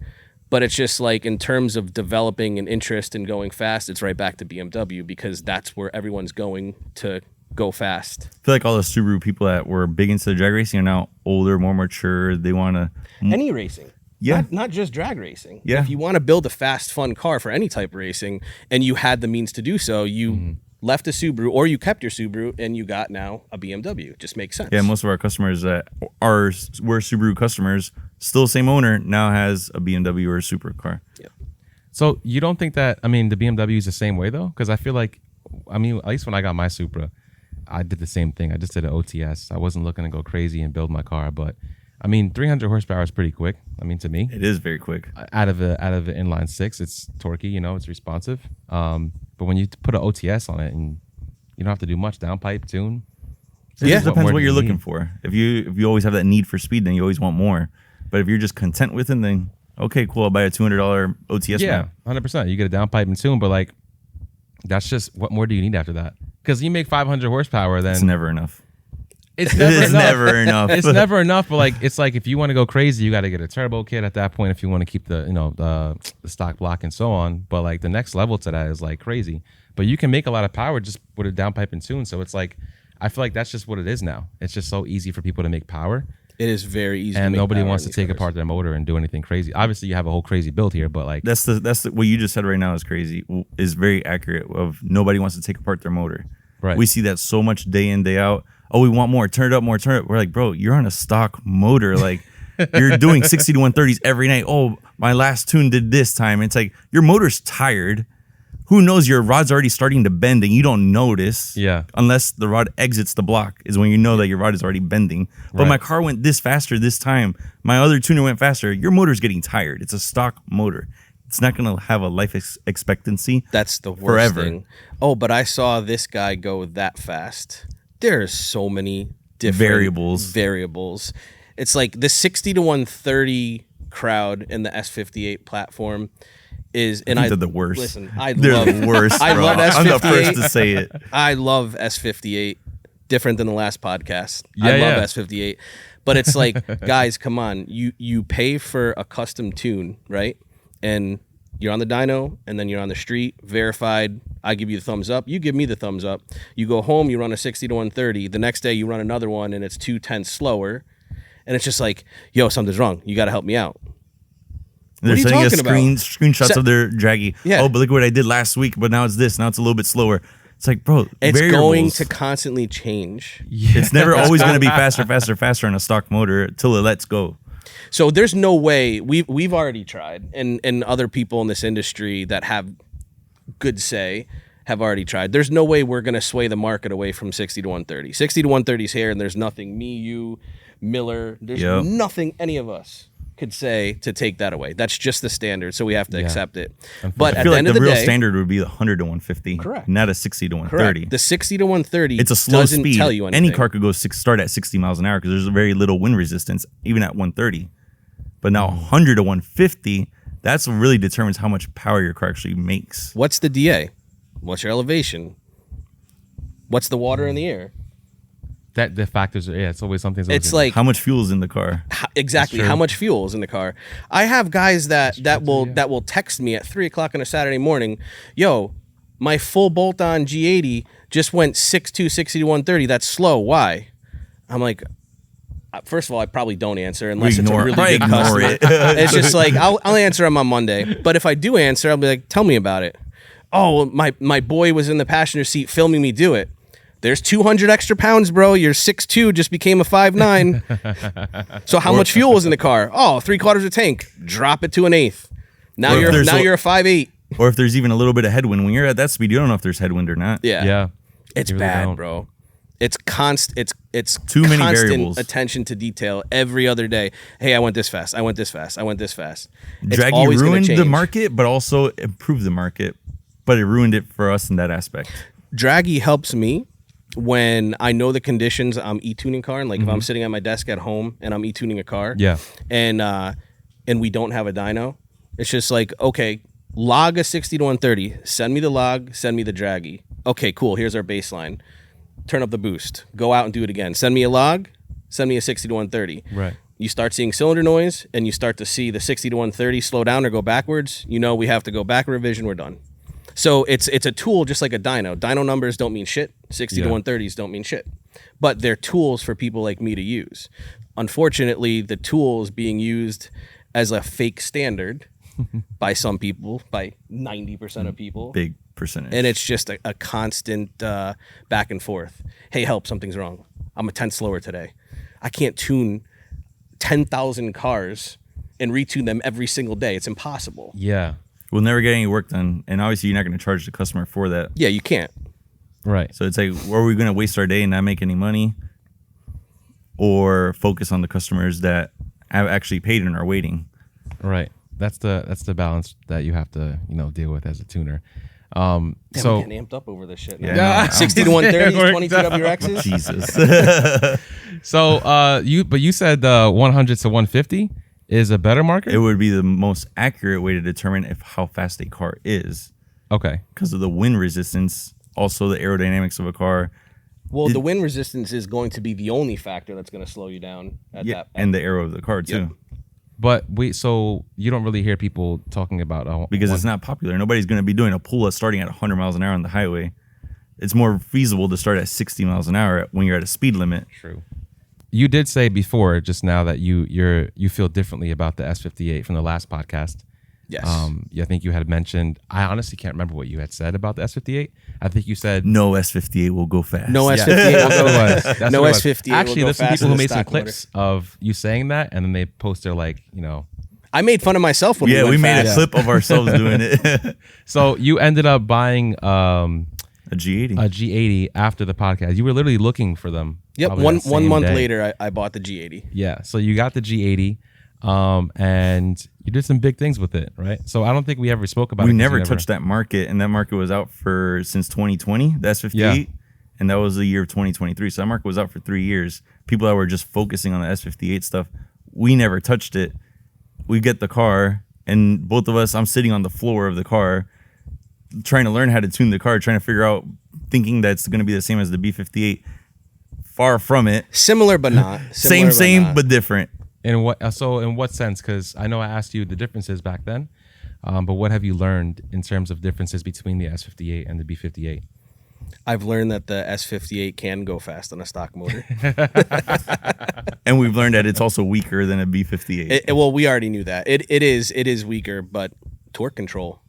but it's just like in terms of developing an interest in going fast, it's right back to BMW because that's where everyone's going to go fast. I feel like all the Subaru people that were big into the drag racing are now older, more mature. They want to. Any racing. Yeah. Not just drag racing. Yeah. If you want to build a fast, fun car for any type of racing and you had the means to do so, you left a Subaru or you kept your Subaru and you got now a BMW. It just makes sense. Yeah, most of our customers that were Subaru customers, still same owner, now has a BMW or a supercar. Yeah. So you don't think that, I mean, the BMW is the same way though? Because I feel like, I mean, at least when I got my Supra, I did the same thing. I just did an OTS. I wasn't looking to go crazy and build my car, but I mean, 300 horsepower is pretty quick. I mean, to me, It is very quick. out of an inline 6, it's torquey, you know, it's responsive. But when you put an OTS on it and you don't have to do much, downpipe, tune. It Yeah. just depends more what do you're you looking need? for. If you always have that need for speed, then you always want more. But if you're just content with it, then okay, cool, I'll buy a $200 OTS. Yeah, now. 100%. You get a downpipe and tune, but like, that's just, what more do you need after that? Because you make 500 horsepower, then It's never enough. it's never It's enough. never enough. It's never enough, but like it's like if you want to go crazy, you got to get a turbo kit at that point if you want to keep the the stock block and so on. But like the next level to that is like crazy. But you can make a lot of power just with a downpipe and tune. So it's like I feel like that's just what it is now. It's just so easy for people to make power, It is very easy and to make nobody power wants in to these take cars. apart their motor and do anything crazy. Obviously, you have a whole crazy build here, but like That's the what you just said right now is crazy. Is very accurate. Of nobody wants to take apart their motor. Right. We see that so much day in day out. Oh, we want more. Turn it up more. Turn it. We're like, bro, you're on a stock motor. Like you're doing 60 to 130s every night. Oh, my last tune did this time. It's like your motor's tired. Who knows? Your rod's already starting to bend and you don't notice. Yeah. Unless the rod exits the block is when you know that your rod is already bending. But Right. my car went this faster this time. My other tuner went faster. Your motor's getting tired. It's a stock motor. It's not going to have a life expectancy. That's the worst Forever. thing. Oh, but I saw this guy go that fast. There's so many different variables. It's like the 60 to 130 crowd in the S58 platform is, and I think they're the worst. Listen, I They're love the worst. I bro. love I'm the first S58. to say it. I love S58. Different than the last podcast. Yeah, I love yeah. S58. But it's like, guys, come on. You pay for a custom tune, right? And you're on the dyno, and then you're on the street, verified. I give you the thumbs up. You give me the thumbs up. You go home, you run a 60 to 130. The next day, you run another one, and it's 2/10 slower. And it's just like, yo, something's wrong. You got to help me out. They're are you sending us talking about? screenshots Se- of their draggy. Yeah. Oh, but look what I did last week. But now it's this. Now it's a little bit slower. It's like, bro, It's going variables. to constantly change. It's never always going to be faster on a stock motor till it lets go. So there's no way we've already tried, and other people in this industry that have good say have already tried. There's no way we're gonna sway the market away from 60 to 130. 60 to 130 is here, and there's nothing me, you, Miller. There's Yep. nothing any of us could say to take that away. That's just the standard, so we have to Yeah. accept it. But I at feel the like end the of the real day, standard would be the 100 to 150, Correct. not a 60 to 130. correct. The 60 to 130 It's a slow doesn't speed. tell you anything. Any car could start at 60 miles an hour because there's very little wind resistance, even at 130. But now 100 to 150, that's what really determines how much power your car actually makes. What's the DA? What's your elevation? What's the water in the air? that the factors are, yeah, it's always something. It's like How much fuel is in the car? exactly That's true. how much fuel is in the car. I have guys that will text me at 3:00 on a Saturday morning. Yo, my full bolt-on G80 just went 6.2, 60 to 130. That's slow. Why? I'm like, first of all, I probably don't answer unless it's a Ignore- really probably good ignore customer. it. It's just like I'll answer them on Monday. But if I do answer, I'll be like, tell me about it. Oh, well, my boy was in the passenger seat filming me do it. There's 200 extra pounds, bro. Your 6'2" just became a 5'9". So how much fuel was in the car? Oh, 3/4 of tank. Drop it to an eighth. Now you're a 5'8". Or if there's even a little bit of headwind. When you're at that speed, you don't know if there's headwind or not. Yeah. Yeah. It's You really bad, don't. bro. It's constant. It's Too many constant variables. attention to detail every other day. Hey, I went this fast. I went this fast. I went this fast. It's Draggy always gonna ruined the change. market, but also improved the market. But it ruined it for us in that aspect. Draggy helps me when I know the conditions I'm e-tuning car, and like if I'm sitting at my desk at home and I'm e-tuning a car, Yeah. and we don't have a dyno, it's just like, okay, log a 60 to 130. Send me the log. Send me the Draggy. Okay, cool. Here's our baseline. Turn up the boost. Go out and do it again. Send me a log. Send me a 60 to 130. Right. You start seeing cylinder noise, and you start to see the 60 to 130 slow down or go backwards. You know we have to go back revision. We're done. So it's a tool just like a dyno. Dyno numbers don't mean shit. 60 to 130s don't mean shit. But they're tools for people like me to use. Unfortunately, the tool is being used as a fake standard by some people, by 90% of people. Big percentage. And it's just a constant back and forth. Hey, help, something's wrong. I'm a tenth slower today. I can't tune 10,000 cars and retune them every single day. It's impossible. Yeah. We'll never get any work done. And obviously, you're not going to charge the customer for that. Yeah, you can't. Right. So it's like, are we going to waste our day and not make any money? Or focus on the customers that have actually paid and are waiting? Right. That's the balance that you have to, deal with as a tuner. Damn, So I'm getting amped up over this shit. Yeah, Now. no, 60 to 130s, Worked 22 out. WRXs. Jesus. you said 100 to 150 is a better marker? It would be the most accurate way to determine how fast a car is Okay. because of the wind resistance, also the aerodynamics of a car. Well, the wind resistance is going to be the only factor that's going to slow you down at that. And the aero of the car too. Yep. But so you don't really hear people talking about Because it's not popular. Nobody's going to be doing a pull-up starting at 100 miles an hour on the highway. It's more feasible to start at 60 miles an hour when you're at a speed limit. True. You did say before just now that you feel differently about the S58 from the last podcast. Yes. I think you had mentioned. I honestly can't remember what you had said about the S58. I think you said No S58 will go fast. No Yeah, S58 that's will what go it was. fast. That's No what it was. S58 will Actually, go there's some faster people who than made some stock motor. clips of you saying that, and then they posted I made fun of myself when Yeah, we we went made fast. a clip of ourselves doing it. So you ended up buying A G80. a G80 after the podcast. You were literally looking for them. Yep. probably One that same month day. later, I bought the G80. Yeah. So you got the G80, and you did some big things with it, right? So I don't think we ever spoke about it. We 'cause never you touched that market, and that market was out since 2020, the S58, and that was the year of 2023. So that market was out for 3 years. People that were just focusing on the S58 stuff, we never touched it. We get the car, and both of us, I'm sitting on the floor of the car, trying to learn how to tune the car, trying to figure out, thinking that's going to be the same as the B58. Far from it. Similar but not. Same, but different. In what sense? Because I know I asked you the differences back then, but what have you learned in terms of differences between the S58 and the B58? I've learned that the S58 can go fast on a stock motor. And we've learned that it's also weaker than a B58. Well, we already knew that. It is weaker, but torque control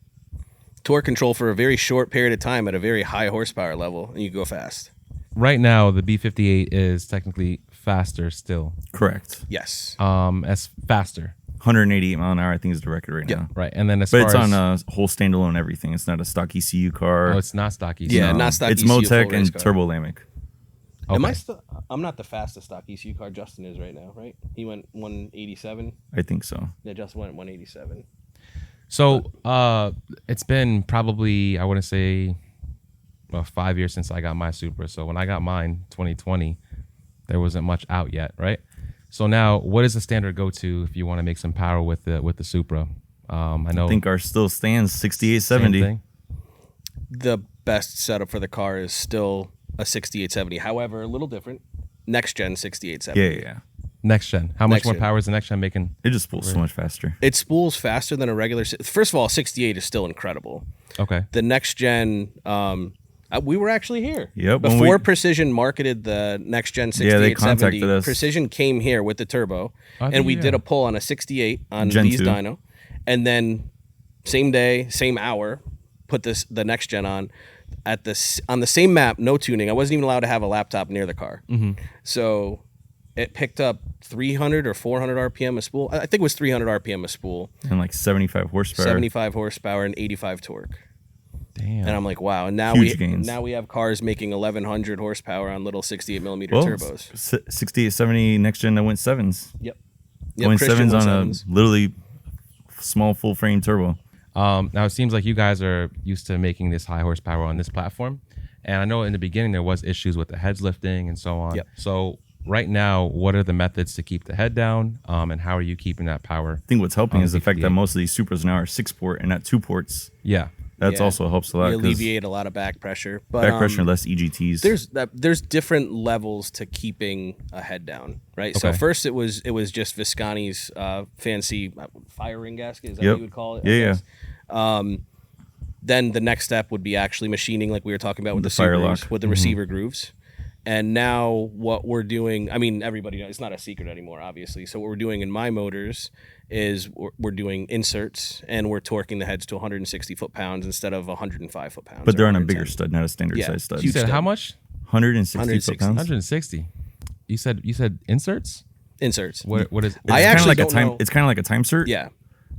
for a very short period of time at a very high horsepower level, and you go fast. Right now, the B58 is technically faster still. Correct. Yes. As faster, 188 mile an hour, I think, is the record right now. right? And then as But far it's on as a whole standalone everything. It's not a stock ECU car. oh, it's not stock ECU. Yeah, not stock It's ECU, full Motec race and car. Turbo Lamic. Am Okay. I still? I'm not the fastest stock ECU car. Justin is right now, right? He went 187. I think so. Yeah, Justin went 187. So it's been probably, I want to say, 5 years since I got my Supra. So when I got mine, 2020, there wasn't much out yet, right? So now, what is the standard go-to if you want to make some power with the Supra? I know. I think ours still stands same 6870. thing. The best setup for the car is still a 6870. However, a little different. Next gen 6870. Yeah. Next gen. How much Next more gen. power is the next gen making? It just spools so much faster. It spools faster than a regular. First of all, 68 is still incredible. Okay. The next gen, we were actually here. Yep, when Before we- Precision marketed the next gen Yeah, they 6870, contacted us. Precision came here with the turbo, Oh, and we yeah. did a pull on a 68 on Gen these 2. dyno, and then same day, same hour, put the next gen on. on the same map, no tuning. I wasn't even allowed to have a laptop near the car. So it picked up 300 or 400 RPM a spool. I think it was 300 RPM a spool. And like 75 horsepower. 75 horsepower and 85 torque. Damn. And I'm like, wow. And now Huge gains. we have cars making 1100 horsepower on little 68 millimeter Well, turbos. 68, 70 next gen that went sevens. Yep. Going Christian sevens went on sevens. a literally small full frame turbo. Now it seems like you guys are used to making this high horsepower on this platform, and I know in the beginning there was issues with the heads lifting and so on. Yep. So right now, what are the methods to keep the head down, and how are you keeping that power? I think what's helping on is the fact that B58? most of these Supras now are 6-port and not 2 ports. Yeah. That's Yeah. also helps a lot. You 'cause alleviate a lot of back pressure. But back pressure, less EGTs. there's different levels to keeping a head down, right? So Okay. first it was just Visconti's fancy fire ring gasket. Is that Yep. what you would call it? I Yeah, guess. Then the next step would be actually machining, like we were talking about with the fire Subarus, lock. Mm-hmm. with the receiver grooves. And now what we're doing, I mean, everybody knows, it's not a secret anymore, obviously. So what we're doing in my motors is we're doing inserts, and we're torquing the heads to 160 foot-pounds instead of 105 foot-pounds. but they're or on a 110. bigger stud, not a standard Yeah, size stud. You huge said stud. how much? 160 160. foot-pounds. 160. You said inserts? Inserts. What is? I It's actually like don't a time. know. It's kind of like a time cert. Yeah.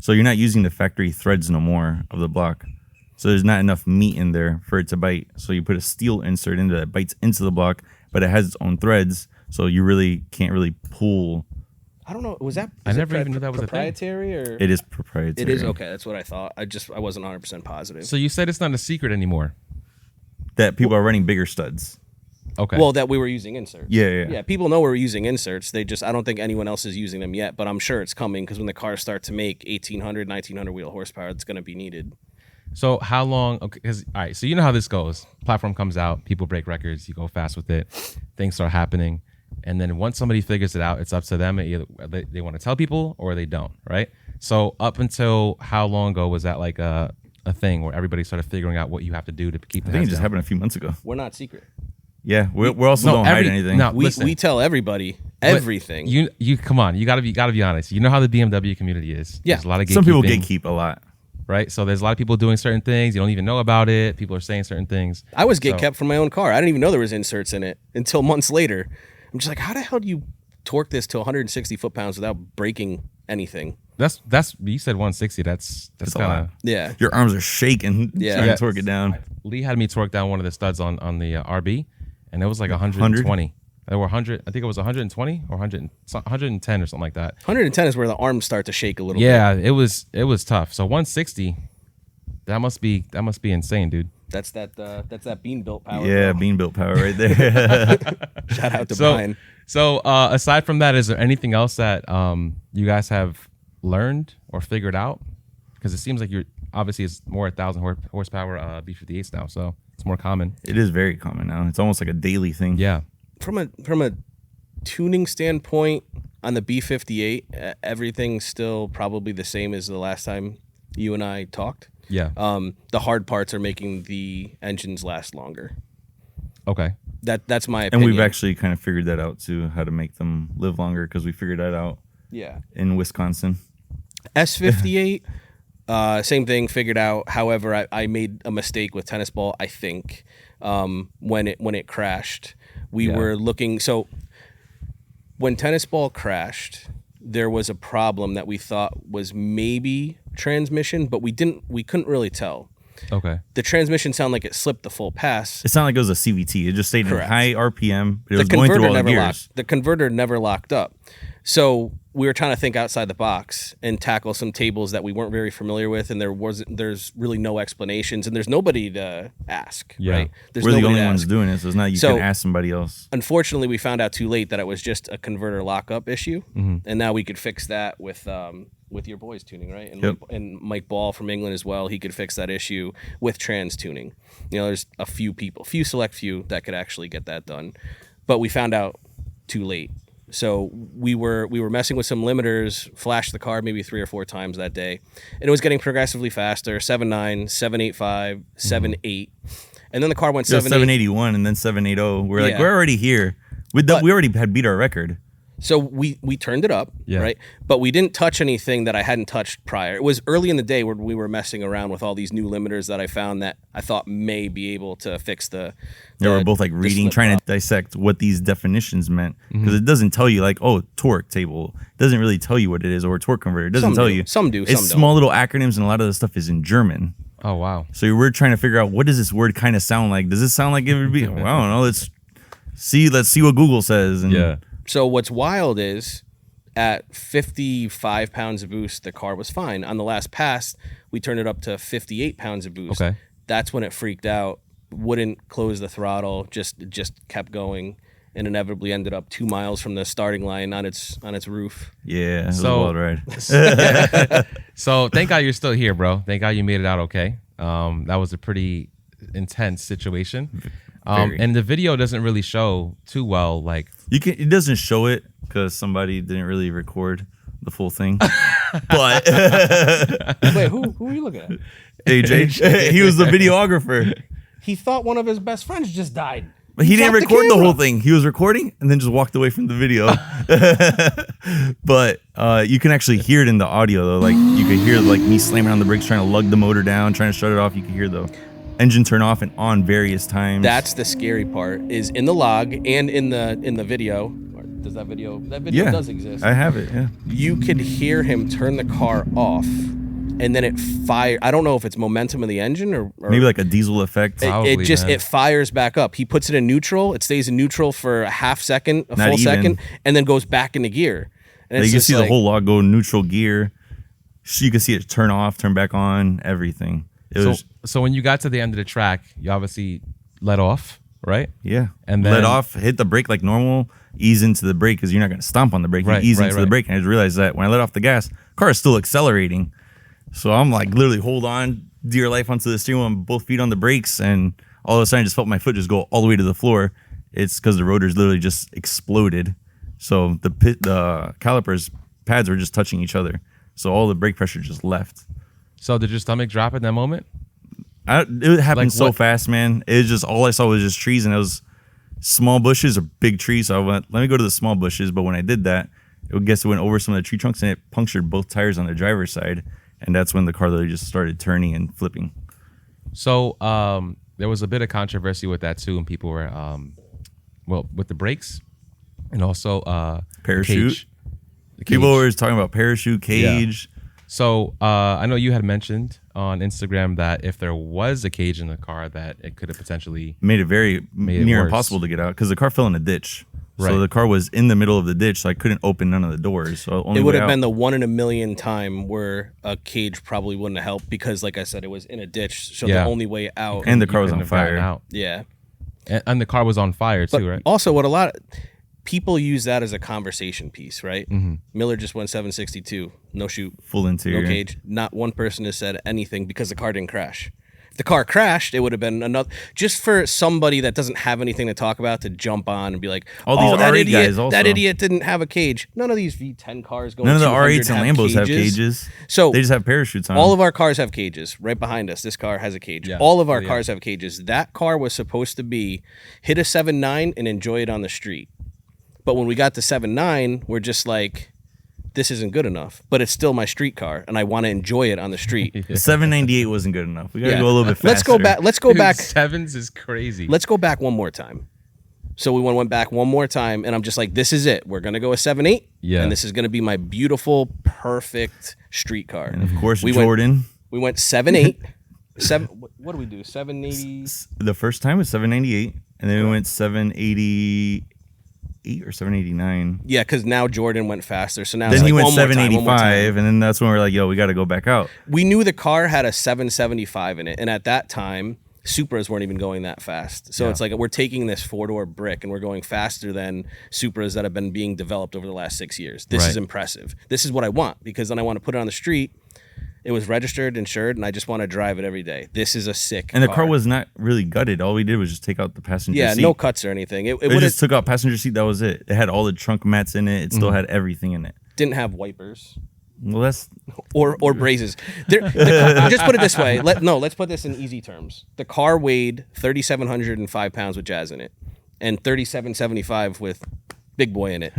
So you're not using the factory threads no more of the block. So there's not enough meat in there for it to bite. So you put a steel insert into that bites into the block, but it has its own threads. So you really can't really pull. I don't know. Was that? I is it never even knew that was a thing. proprietary or It is proprietary. it is okay. That's what I thought. I wasn't 100% positive. So you said it's not a secret anymore. That people are running bigger studs. Okay. Well, that we were using inserts. Yeah. People know we're using inserts. I don't think anyone else is using them yet, but I'm sure it's coming because when the cars start to make 1800, 1900 wheel horsepower, it's going to be needed. So how long? Okay, all right. So you know how this goes. Platform comes out, people break records. You go fast with it. Things start happening, and then once somebody figures it out, it's up to them. Either they want to tell people or they don't. Right. So up until how long ago was that like a thing where everybody started figuring out what you have to do to keep the I think it heads just down? happened a few months ago. We're not secret. Yeah, we're also don't hide anything. No, We listen, tell everybody everything. You come on. You gotta be honest. You know how the BMW community is. Yeah. There's a lot of Some people gatekeeping, gatekeep a lot. right? So there's a lot of people doing certain things. You don't even know about it. People are saying certain things. I was gate kept from my own car. I didn't even know there was inserts in it until months later. I'm just like, how the hell do you torque this to 160 foot-pounds without breaking anything? That's you said 160. That's a kind lot. of. Yeah. Your arms are shaking Yeah. trying Yeah. to torque it down. Lee had me torque down one of the studs on the RB, and it was like 120. There were 100. I think it was 120 or 110 or something like that. 110 is where the arms start to shake a little bit. Yeah, it was tough. So 160. That must be insane, dude. That's that bean built power. Yeah, bro. bean built power right there. Shout out to So, Brian. aside from that, is there anything else that you guys have learned or figured out? Because it seems like you're obviously it's more 1,000 horsepower B58s now, so it's more common. It is very common now. It's almost like a daily thing. Yeah. From a tuning standpoint on the B58, everything's still probably the same as the last time you and I talked. Yeah. The hard parts are making the engines last longer. Okay. That's my And opinion. we've actually kind of figured that out too, how to make them live longer because we figured that out yeah. in Wisconsin. S58, same thing, figured out. However, I made a mistake with tennis ball, I think, when it crashed. We Yeah. were looking, so when tennis ball crashed, there was a problem that we thought was maybe transmission, but we couldn't really tell. Okay. The transmission sounded like it slipped the full pass. It's not like it was a CVT. It just stayed Correct. in high RPM, but it The was going through converter all the never gears. locked. The converter never locked up. So we were trying to think outside the box and tackle some tables that we weren't very familiar with, and there's really no explanations, and there's nobody to ask. Yeah. Right? There's We're the nobody only to ones ask. doing it, so it's not you So- can ask somebody else. Unfortunately, we found out too late that it was just a converter lockup issue, Mm-hmm. and now we could fix that with your boys tuning, right? And Yep. Mike Ball from England as well. He could fix that issue with trans tuning. You know, there's a few select few that could actually get that done, but we found out too late. So we were messing with some limiters, flashed the car maybe 3 or 4 times that day, and it was getting progressively faster. 7.9, 7.85, 7.8, and then the car went It was 7.8. 781 and then 780. We're like, Yeah. we're already here. We already had beat our record. So we turned it up, Yeah. right? But we didn't touch anything that I hadn't touched prior. It was early in the day where we were messing around with all these new limiters that I found that I thought may be able to fix the. Yeah, we're both like the reading, slip trying up. to dissect what these definitions meant, because it doesn't tell you like, oh, torque table. It doesn't really tell you what it is, or torque converter. It doesn't Some tell do. you. Some do, It's some don't. small little acronyms, and a lot of the stuff is in German. Oh wow. So we're trying to figure out, what does this word kind of sound like? Does it sound like it would be? Well, I don't know. Let's see what Google says. And Yeah. So what's wild is at 55 pounds of boost, the car was fine. On the last pass, we turned it up to 58 pounds of boost. Okay. That's when it freaked out. Wouldn't close the throttle. Just kept going, and inevitably ended up 2 miles from the starting line on its roof. Yeah, it was So- a wild ride. So thank God you're still here, bro. Thank God you made it out okay. That was a pretty intense situation. Very. And the video doesn't really show too well. Like, It doesn't show it because somebody didn't really record the full thing. But Wait, who are you looking at? AJ, he was the videographer. He thought one of his best friends just died. But he didn't dropped the record the whole camera. thing. He was recording and then just walked away from the video. But you can actually hear it in the audio though. Like you could hear like me slamming on the brakes, trying to lug the motor down, trying to shut it off. You could hear the engine turn off and on various times. That's the scary part. Is in the log and in the video. Or does that video? That video yeah, does exist. I have it. Yeah. You could hear him turn the car off, and then it fire. I don't know if it's momentum of the engine or Maybe like a diesel effect. it Probably, just man. it fires back up. He puts it in neutral. It stays in neutral for a half second, a Not full even. second, and then goes back into gear. And Like, it's you just see the like- whole log go neutral gear. You can see it turn off, turn back on, everything. It was so when you got to the end of the track, you obviously let off, right? yeah. And let then- off, hit the brake like normal, ease into the brake because you're not going to stomp on the brake. Right, you ease right, into the right. brake, and I just realized that when I let off the gas, car is still accelerating. So I'm like literally hold on, dear life onto the steering wheel, and both feet on the brakes, and all of a sudden I just felt my foot just go all the way to the floor. It's because the rotors literally just exploded. So the calipers pads were just touching each other. So all the brake pressure just left. So did your stomach drop in that moment? It happened Like so what? fast, man. It was just all I saw was just trees, and it was small bushes or big trees. So I went, let me go to the small bushes. But when I did that, I guess it went over some of the tree trunks and it punctured both tires on the driver's side. And that's when the car literally just started turning and flipping. So there was a bit of controversy with that too, and people were well with the brakes and also Parachute. the cage. People were talking about parachute, cage. So I know you had mentioned on Instagram that if there was a cage in the car, that it could have potentially. Made it very Made it near worse. impossible to get out because the car fell in a ditch. Right. So the car was in the middle of the ditch, so I couldn't open none of the doors. So only It would way have out- been the 1 in a million time where a cage probably wouldn't have helped because, like I said, it was in a ditch. So Yeah. the only way out. And the you car was couldn't on have gotten fire. out. yeah. And the car was on fire But too, right? also, what a lot of people use that as a conversation piece, right? Mm-hmm. Miller just went 762, no shoot, full interior. no cage. Not one person has said anything because the car didn't crash. If the car crashed, it would have been another. Just for somebody that doesn't have anything to talk about to jump on and be like, All these "Oh, that R8 idiot, guys also. that idiot didn't have a cage." None of these V10 cars going. None of the 200 R8s and Lambos have cages. So They just have parachutes on all them. of our cars have cages. Right behind us, this car has a cage. Yeah. All of our Yeah. cars have cages. That car was supposed to be hit a 7.9 and enjoy it on the street. But when we got to 7.9, we're just like, this isn't good enough. But it's still my street car, and I want to enjoy it on the street. The 798 wasn't good enough. We got to Yeah. go a little bit faster. Let's go back. Let's go Dude, back. Sevens is crazy. Let's go back one more time. So we went back one more time, and I'm just like, this is it. We're gonna go a 7.8, Yeah. and this is gonna be my beautiful, perfect street car. And of course, We went- Jordan. We went 7.8. What do we do? 780. The first time was 798, and then we went 788 or 789. Yeah, because now Jordan went faster. So now Then it's he like went one more time, one more time. 785, and then that's when we're like, yo, we got to go back out. We knew the car had a 775 in it, and at that time, Supras weren't even going that fast. So it's like we're taking this four-door brick and we're going faster than Supras that have been being developed over the last 6 years. This is Right. impressive. This is what I want because then I want to put it on the street. It was registered, insured, and I just want to drive it every day. This is a sick And the car was not really gutted. All we did was just take out the passenger seat. no cuts or anything. It It would just took out passenger seat. That was it. It had all the trunk mats in it. It still had everything in it. didn't have wipers. Well, that's or braces. Just put it this way. Let's put this in easy terms. The car weighed 3,705 pounds with Jazz in it, and 3,775 with big boy in it.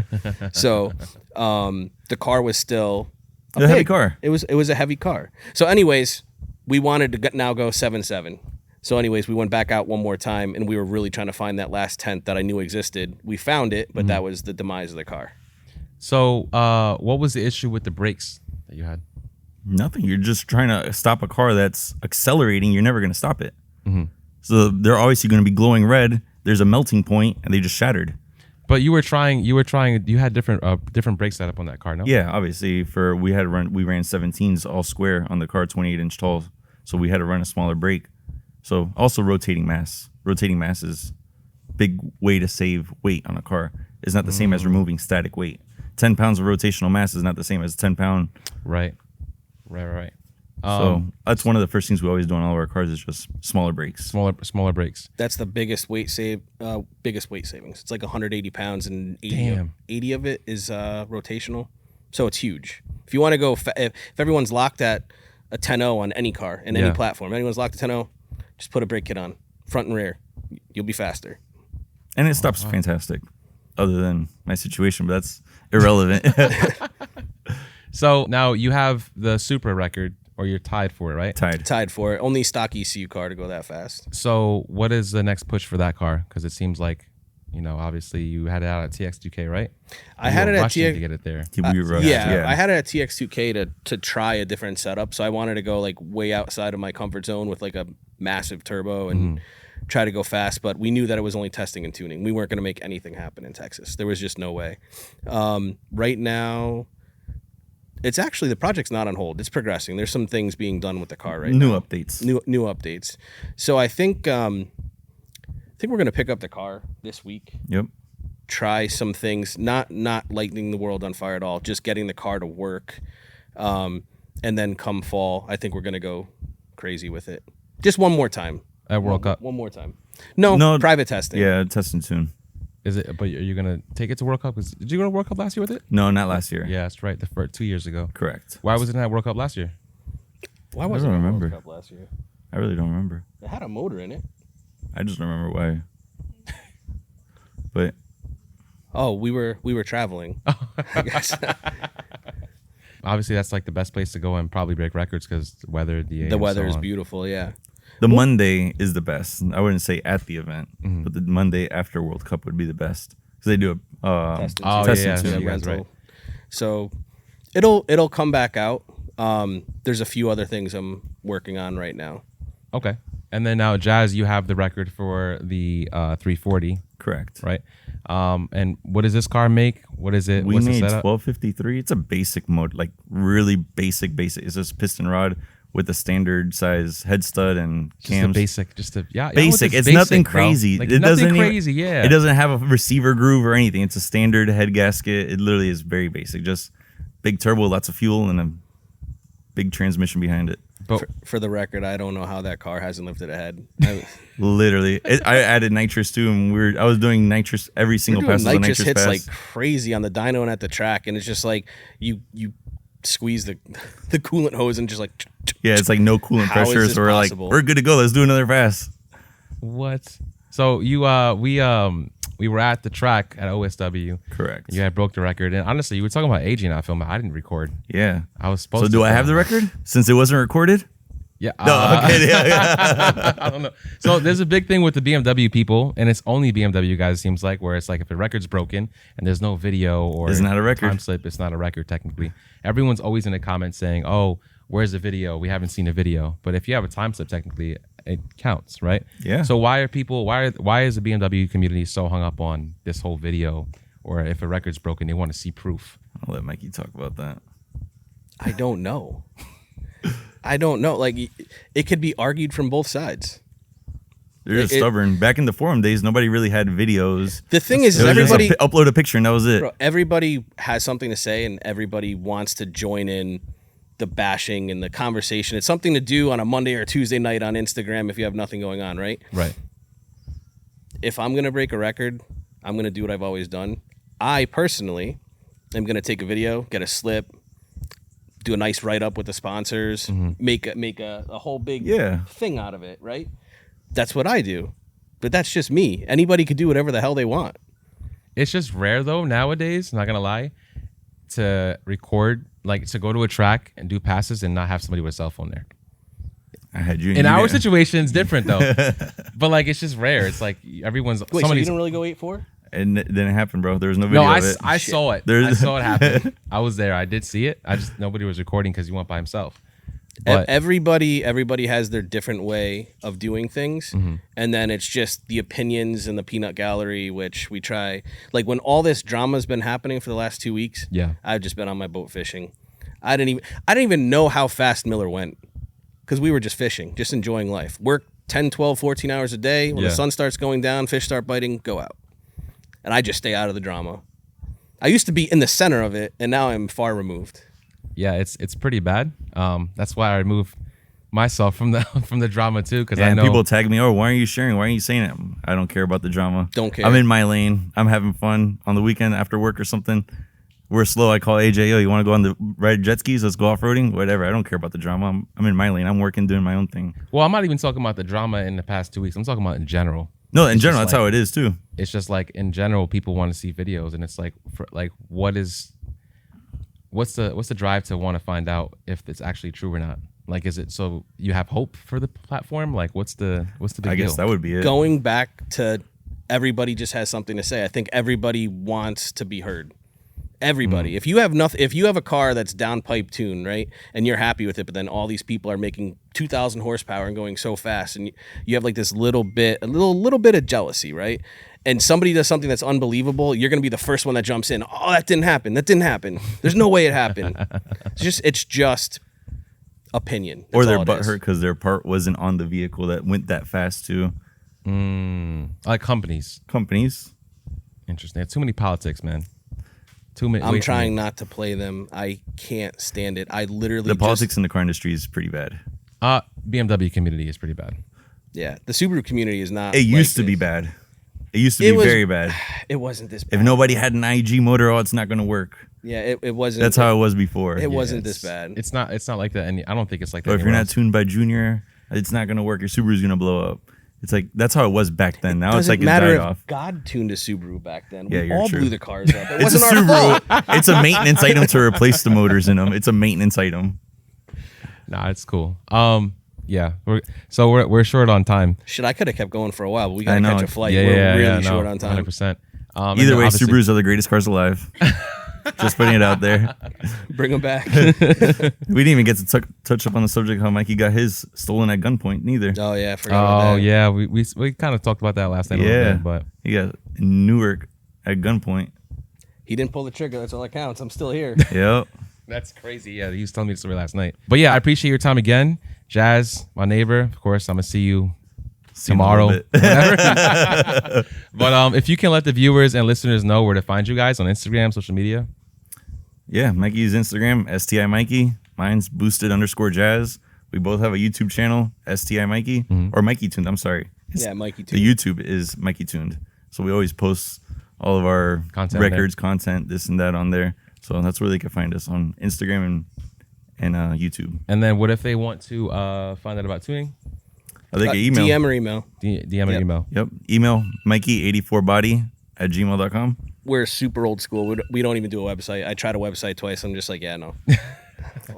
So the car was still A heavy car. It was a heavy car. So anyways, we wanted to now go 7.7. So anyways, we went back out one more time, and we were really trying to find that last tent that I knew existed. We found it, but that was the demise of the car. So what was the issue with the brakes that you had? Nothing. You're just trying to stop a car that's accelerating. You're never going to stop it. So they're obviously going to be glowing red. There's a melting point, and they just shattered. But you had different brake setup on that car, no? Yeah, obviously we ran 17s all square on the car, 28-inch tall. So we had to run a smaller brake. So also rotating mass. Rotating mass is a big way to save weight on a car. It's not the same as removing static weight. 10 pounds of rotational mass is not the same as 10 pound. Right. So that's one of the first things we always do on all of our cars is just smaller brakes. Smaller brakes. That's the biggest weight savings. It's like 180 pounds, and 80 of it is rotational. So it's huge. If you want to go, if everyone's locked at a 10.0 on any car in any platform, anyone's locked at 10.0, just put a brake kit on, front and rear. You'll be faster. And it stops fantastic, other than my situation, but that's irrelevant. So now you have the Supra record, or you're tied for it, right? Tied for it. Only stock ECU car to go that fast. So what is the next push for that car? Because it seems like, obviously you had it out at TX2K, right? I had it at TX to get it there. I had it at TX2K to try a different setup. So I wanted to go like way outside of my comfort zone with like a massive turbo and try to go fast. But we knew that it was only testing and tuning. We weren't going to make anything happen in Texas. There was just no way. Right now, it's actually, the project's not on hold. It's progressing. There's some things being done with the car right now. New updates. New updates. So I think we're going to pick up the car this week. Yep. Try some things, not lighting the world on fire at all, just getting the car to work. And then come fall, I think we're going to go crazy with it. Just one more time. At World Cup? One more time. No, private testing. Yeah, testing soon. Is it? But are you gonna take it to World Cup? Did you go to World Cup last year with it? No, not last year. Yeah, that's right. The first 2 years ago. Correct. Why wasn't it at World Cup last year? Why wasn't it at remember. World Cup last year? I really don't remember. It had a motor in it. I just don't remember why. But we were traveling. I guess. Obviously, that's like the best place to go and probably break records because the weather, the weather is beautiful. Yeah. The Monday is the best. I wouldn't say at the event, but the Monday after World Cup would be the best because they do a testing tune. You guys right. So it'll come back out. There's a few other things I'm working on right now. Okay. And then now, Jazz, you have the record for the 340. Correct. Right. And what does this car make? What is it? We What's made the setup? 1253. It's a basic mode, like really basic. It's just piston rod with a standard size head stud and cams. Basic. Basic. It's nothing crazy. Like, it nothing doesn't crazy. Yeah. It doesn't have a receiver groove or anything. It's a standard head gasket. It literally is very basic. Just big turbo, lots of fuel, and a big transmission behind it. But for the record, I don't know how that car hasn't lifted a head. Literally, I added nitrous too, and I was doing nitrous every single pass. Nitrous hits pass. like crazy on the dyno and at the track, and it's just like you squeeze the coolant hose and just like it's like no coolant pressure, so we're possible? like we're good to go. Let's do another pass. what? So we were at the track at OSW. Correct. You had broke the record, and honestly, you were talking about aging that film. I didn't record. Yeah, I was supposed. So to do I have the record since it wasn't recorded? Yeah. No, okay. Yeah. I don't know. So there's a big thing with the BMW people, and it's only BMW guys, it seems like, where it's like if a record's broken and there's no video or It's not a record. time slip, it's not a record technically. Everyone's always in the comments saying, "Oh, where's the video? We haven't seen a video." But if you have a time slip, technically, it counts, right? Yeah. So why is the BMW community so hung up on this whole video, or if a record's broken, they want to see proof? I'll let Mikey talk about that. I don't know. Like, it could be argued from both sides. They're just stubborn. Back in the forum days, nobody really had videos. The thing is everybody just upload a picture and that was it. Bro, everybody has something to say, and everybody wants to join in the bashing and the conversation. It's something to do on a Monday or Tuesday night on Instagram if you have nothing going on, right? Right. If I'm going to break a record, I'm going to do what I've always done. I personally am going to take a video, get a slip, do a nice write-up with the sponsors, make a whole big thing out of it, right? That's what I do. But that's just me. Anybody could do whatever the hell they want. It's just rare though nowadays, not gonna lie, to record, like to go to a track and do passes and not have somebody with a cell phone there. I had you. In our situation, it's different though. But like it's just rare. It's like everyone's. Wait, so you didn't really go 8-4? And it didn't happen, bro. There was no video No, of it. I saw it. I saw it happen. I was there. I did see it. I just nobody was recording because he went by himself. But Everybody has their different way of doing things, and then it's just the opinions and the peanut gallery, which we try. Like when all this drama's been happening for the last 2 weeks, I've just been on my boat fishing. I didn't even know how fast Miller went because we were just fishing, just enjoying life. Work 10, 12, 14 hours a day. When the sun starts going down, fish start biting, go out, and I just stay out of the drama. I used to be in the center of it, and now I'm far removed. yeah, it's pretty bad. That's why I removed myself from the drama too, because I And know people tag me, oh, why aren't you sharing? Why aren't you saying it? I don't care about the drama. Don't care. I'm in my lane. I'm having fun on the weekend after work or something. We're slow. I call AJ, yo, you want to go on the ride jet skis? Let's go off-roading? Whatever. I don't care about the drama. I'm in my lane. I'm working, doing my own thing. Well, I'm not even talking about the drama in the past 2 weeks. I'm talking about in general. No, in It's general, just that's like- how it is too. It's just like in general, people want to see videos, and it's like, what's the drive to want to find out if it's actually true or not? Like, is it so you have hope for the platform? Like, what's the big I guess deal? that would be it. Going back to everybody just has something to say. I think everybody wants to be heard. Everybody. If you have a car that's downpipe tuned, right, and you're happy with it, but then all these people are making 2,000 horsepower and going so fast, and you have like this little bit of jealousy, right? And somebody does something that's unbelievable, you're gonna be the first one that jumps in. Oh, that didn't happen. There's no way it happened. It's just opinion. That's Or they're all it is. butthurt because their part wasn't on the vehicle that went that fast too. Like companies. Interesting. Too many politics, man. Too many. I'm trying not to play them. I can't stand it. I literally The politics in the car industry is pretty bad. BMW community is pretty bad. Yeah, the Subaru community is not. It like used to be this. bad. It used to It be was- very bad. It wasn't this bad. If nobody had an IG motor, oh, it's not going to work. Yeah, it wasn't. That's how it was before. It wasn't this bad. It's not like that. I don't think it's like that. Or if you're anywhere not else. tuned by Junior, it's not going to work. Your Subaru's going to blow up. It's like, that's how it was back then. Now it's Doesn't like it matter died if off. God tuned a Subaru back then. Yeah, We you're all true. blew the cars up. It It's a wasn't our fault. Subaru. It's a maintenance item to replace the motors in them. It's a maintenance item. Nah, it's cool. Yeah. We're short on time. Shit, I could have kept going for a while, but we I gotta know. catch a flight. Yeah, We're really no, short on time. 100%. Either way, Subarus are the greatest cars alive. Just putting it out there. Bring them back. We didn't even get to touch up on the subject how Mikey got his stolen at gunpoint neither. Oh yeah, I forgot about Oh that. yeah, we kind of talked about that last night a little Yeah. bit, but He got in Newark at gunpoint. He didn't pull the trigger. That's all that counts. I'm still here. Yep. that's crazy. Yeah, he was telling me the story last night. But yeah, I appreciate your time again, Jazz, my neighbor. Of course, I'm gonna see you See him a tomorrow. little bit. Whatever. But if you can let the viewers and listeners know where to find you guys on Instagram, social media. Yeah, Mikey's Instagram, STI Mikey. Mine's boosted_jazz. We both have a YouTube channel, STI Mikey. Or Mikey Tuned, I'm sorry. Yeah, Mikey too. The YouTube is Mikey Tuned. So we always post all of our Content records, content, this and that on there. So that's where they can find us on Instagram and YouTube. And then what if they want to find out about tuning? I think email. DM or email. DM and Yep. email. Yep. Email Mikey84body@gmail.com. We're super old school. We don't even do a website. I tried a website twice. I'm just like, yeah, no.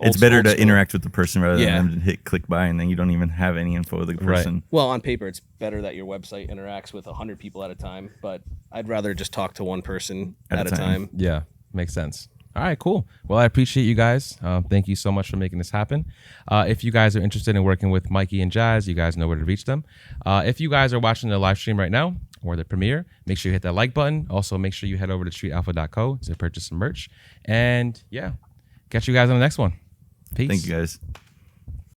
It's better to school. interact with the person rather Yeah. than hit click buy and then you don't even have any info of the person. Well, on paper, it's better that your website interacts with 100 people at a time, but I'd rather just talk to one person at a time. Yeah, makes sense. All right, cool. Well, I appreciate you guys. Thank you so much for making this happen. If you guys are interested in working with Mikey and Jazz, you guys know where to reach them. If you guys are watching the live stream right now or the premiere, make sure you hit that like button. Also, make sure you head over to streetalpha.co to purchase some merch. And yeah, catch you guys on the next one. Peace. Thank you guys.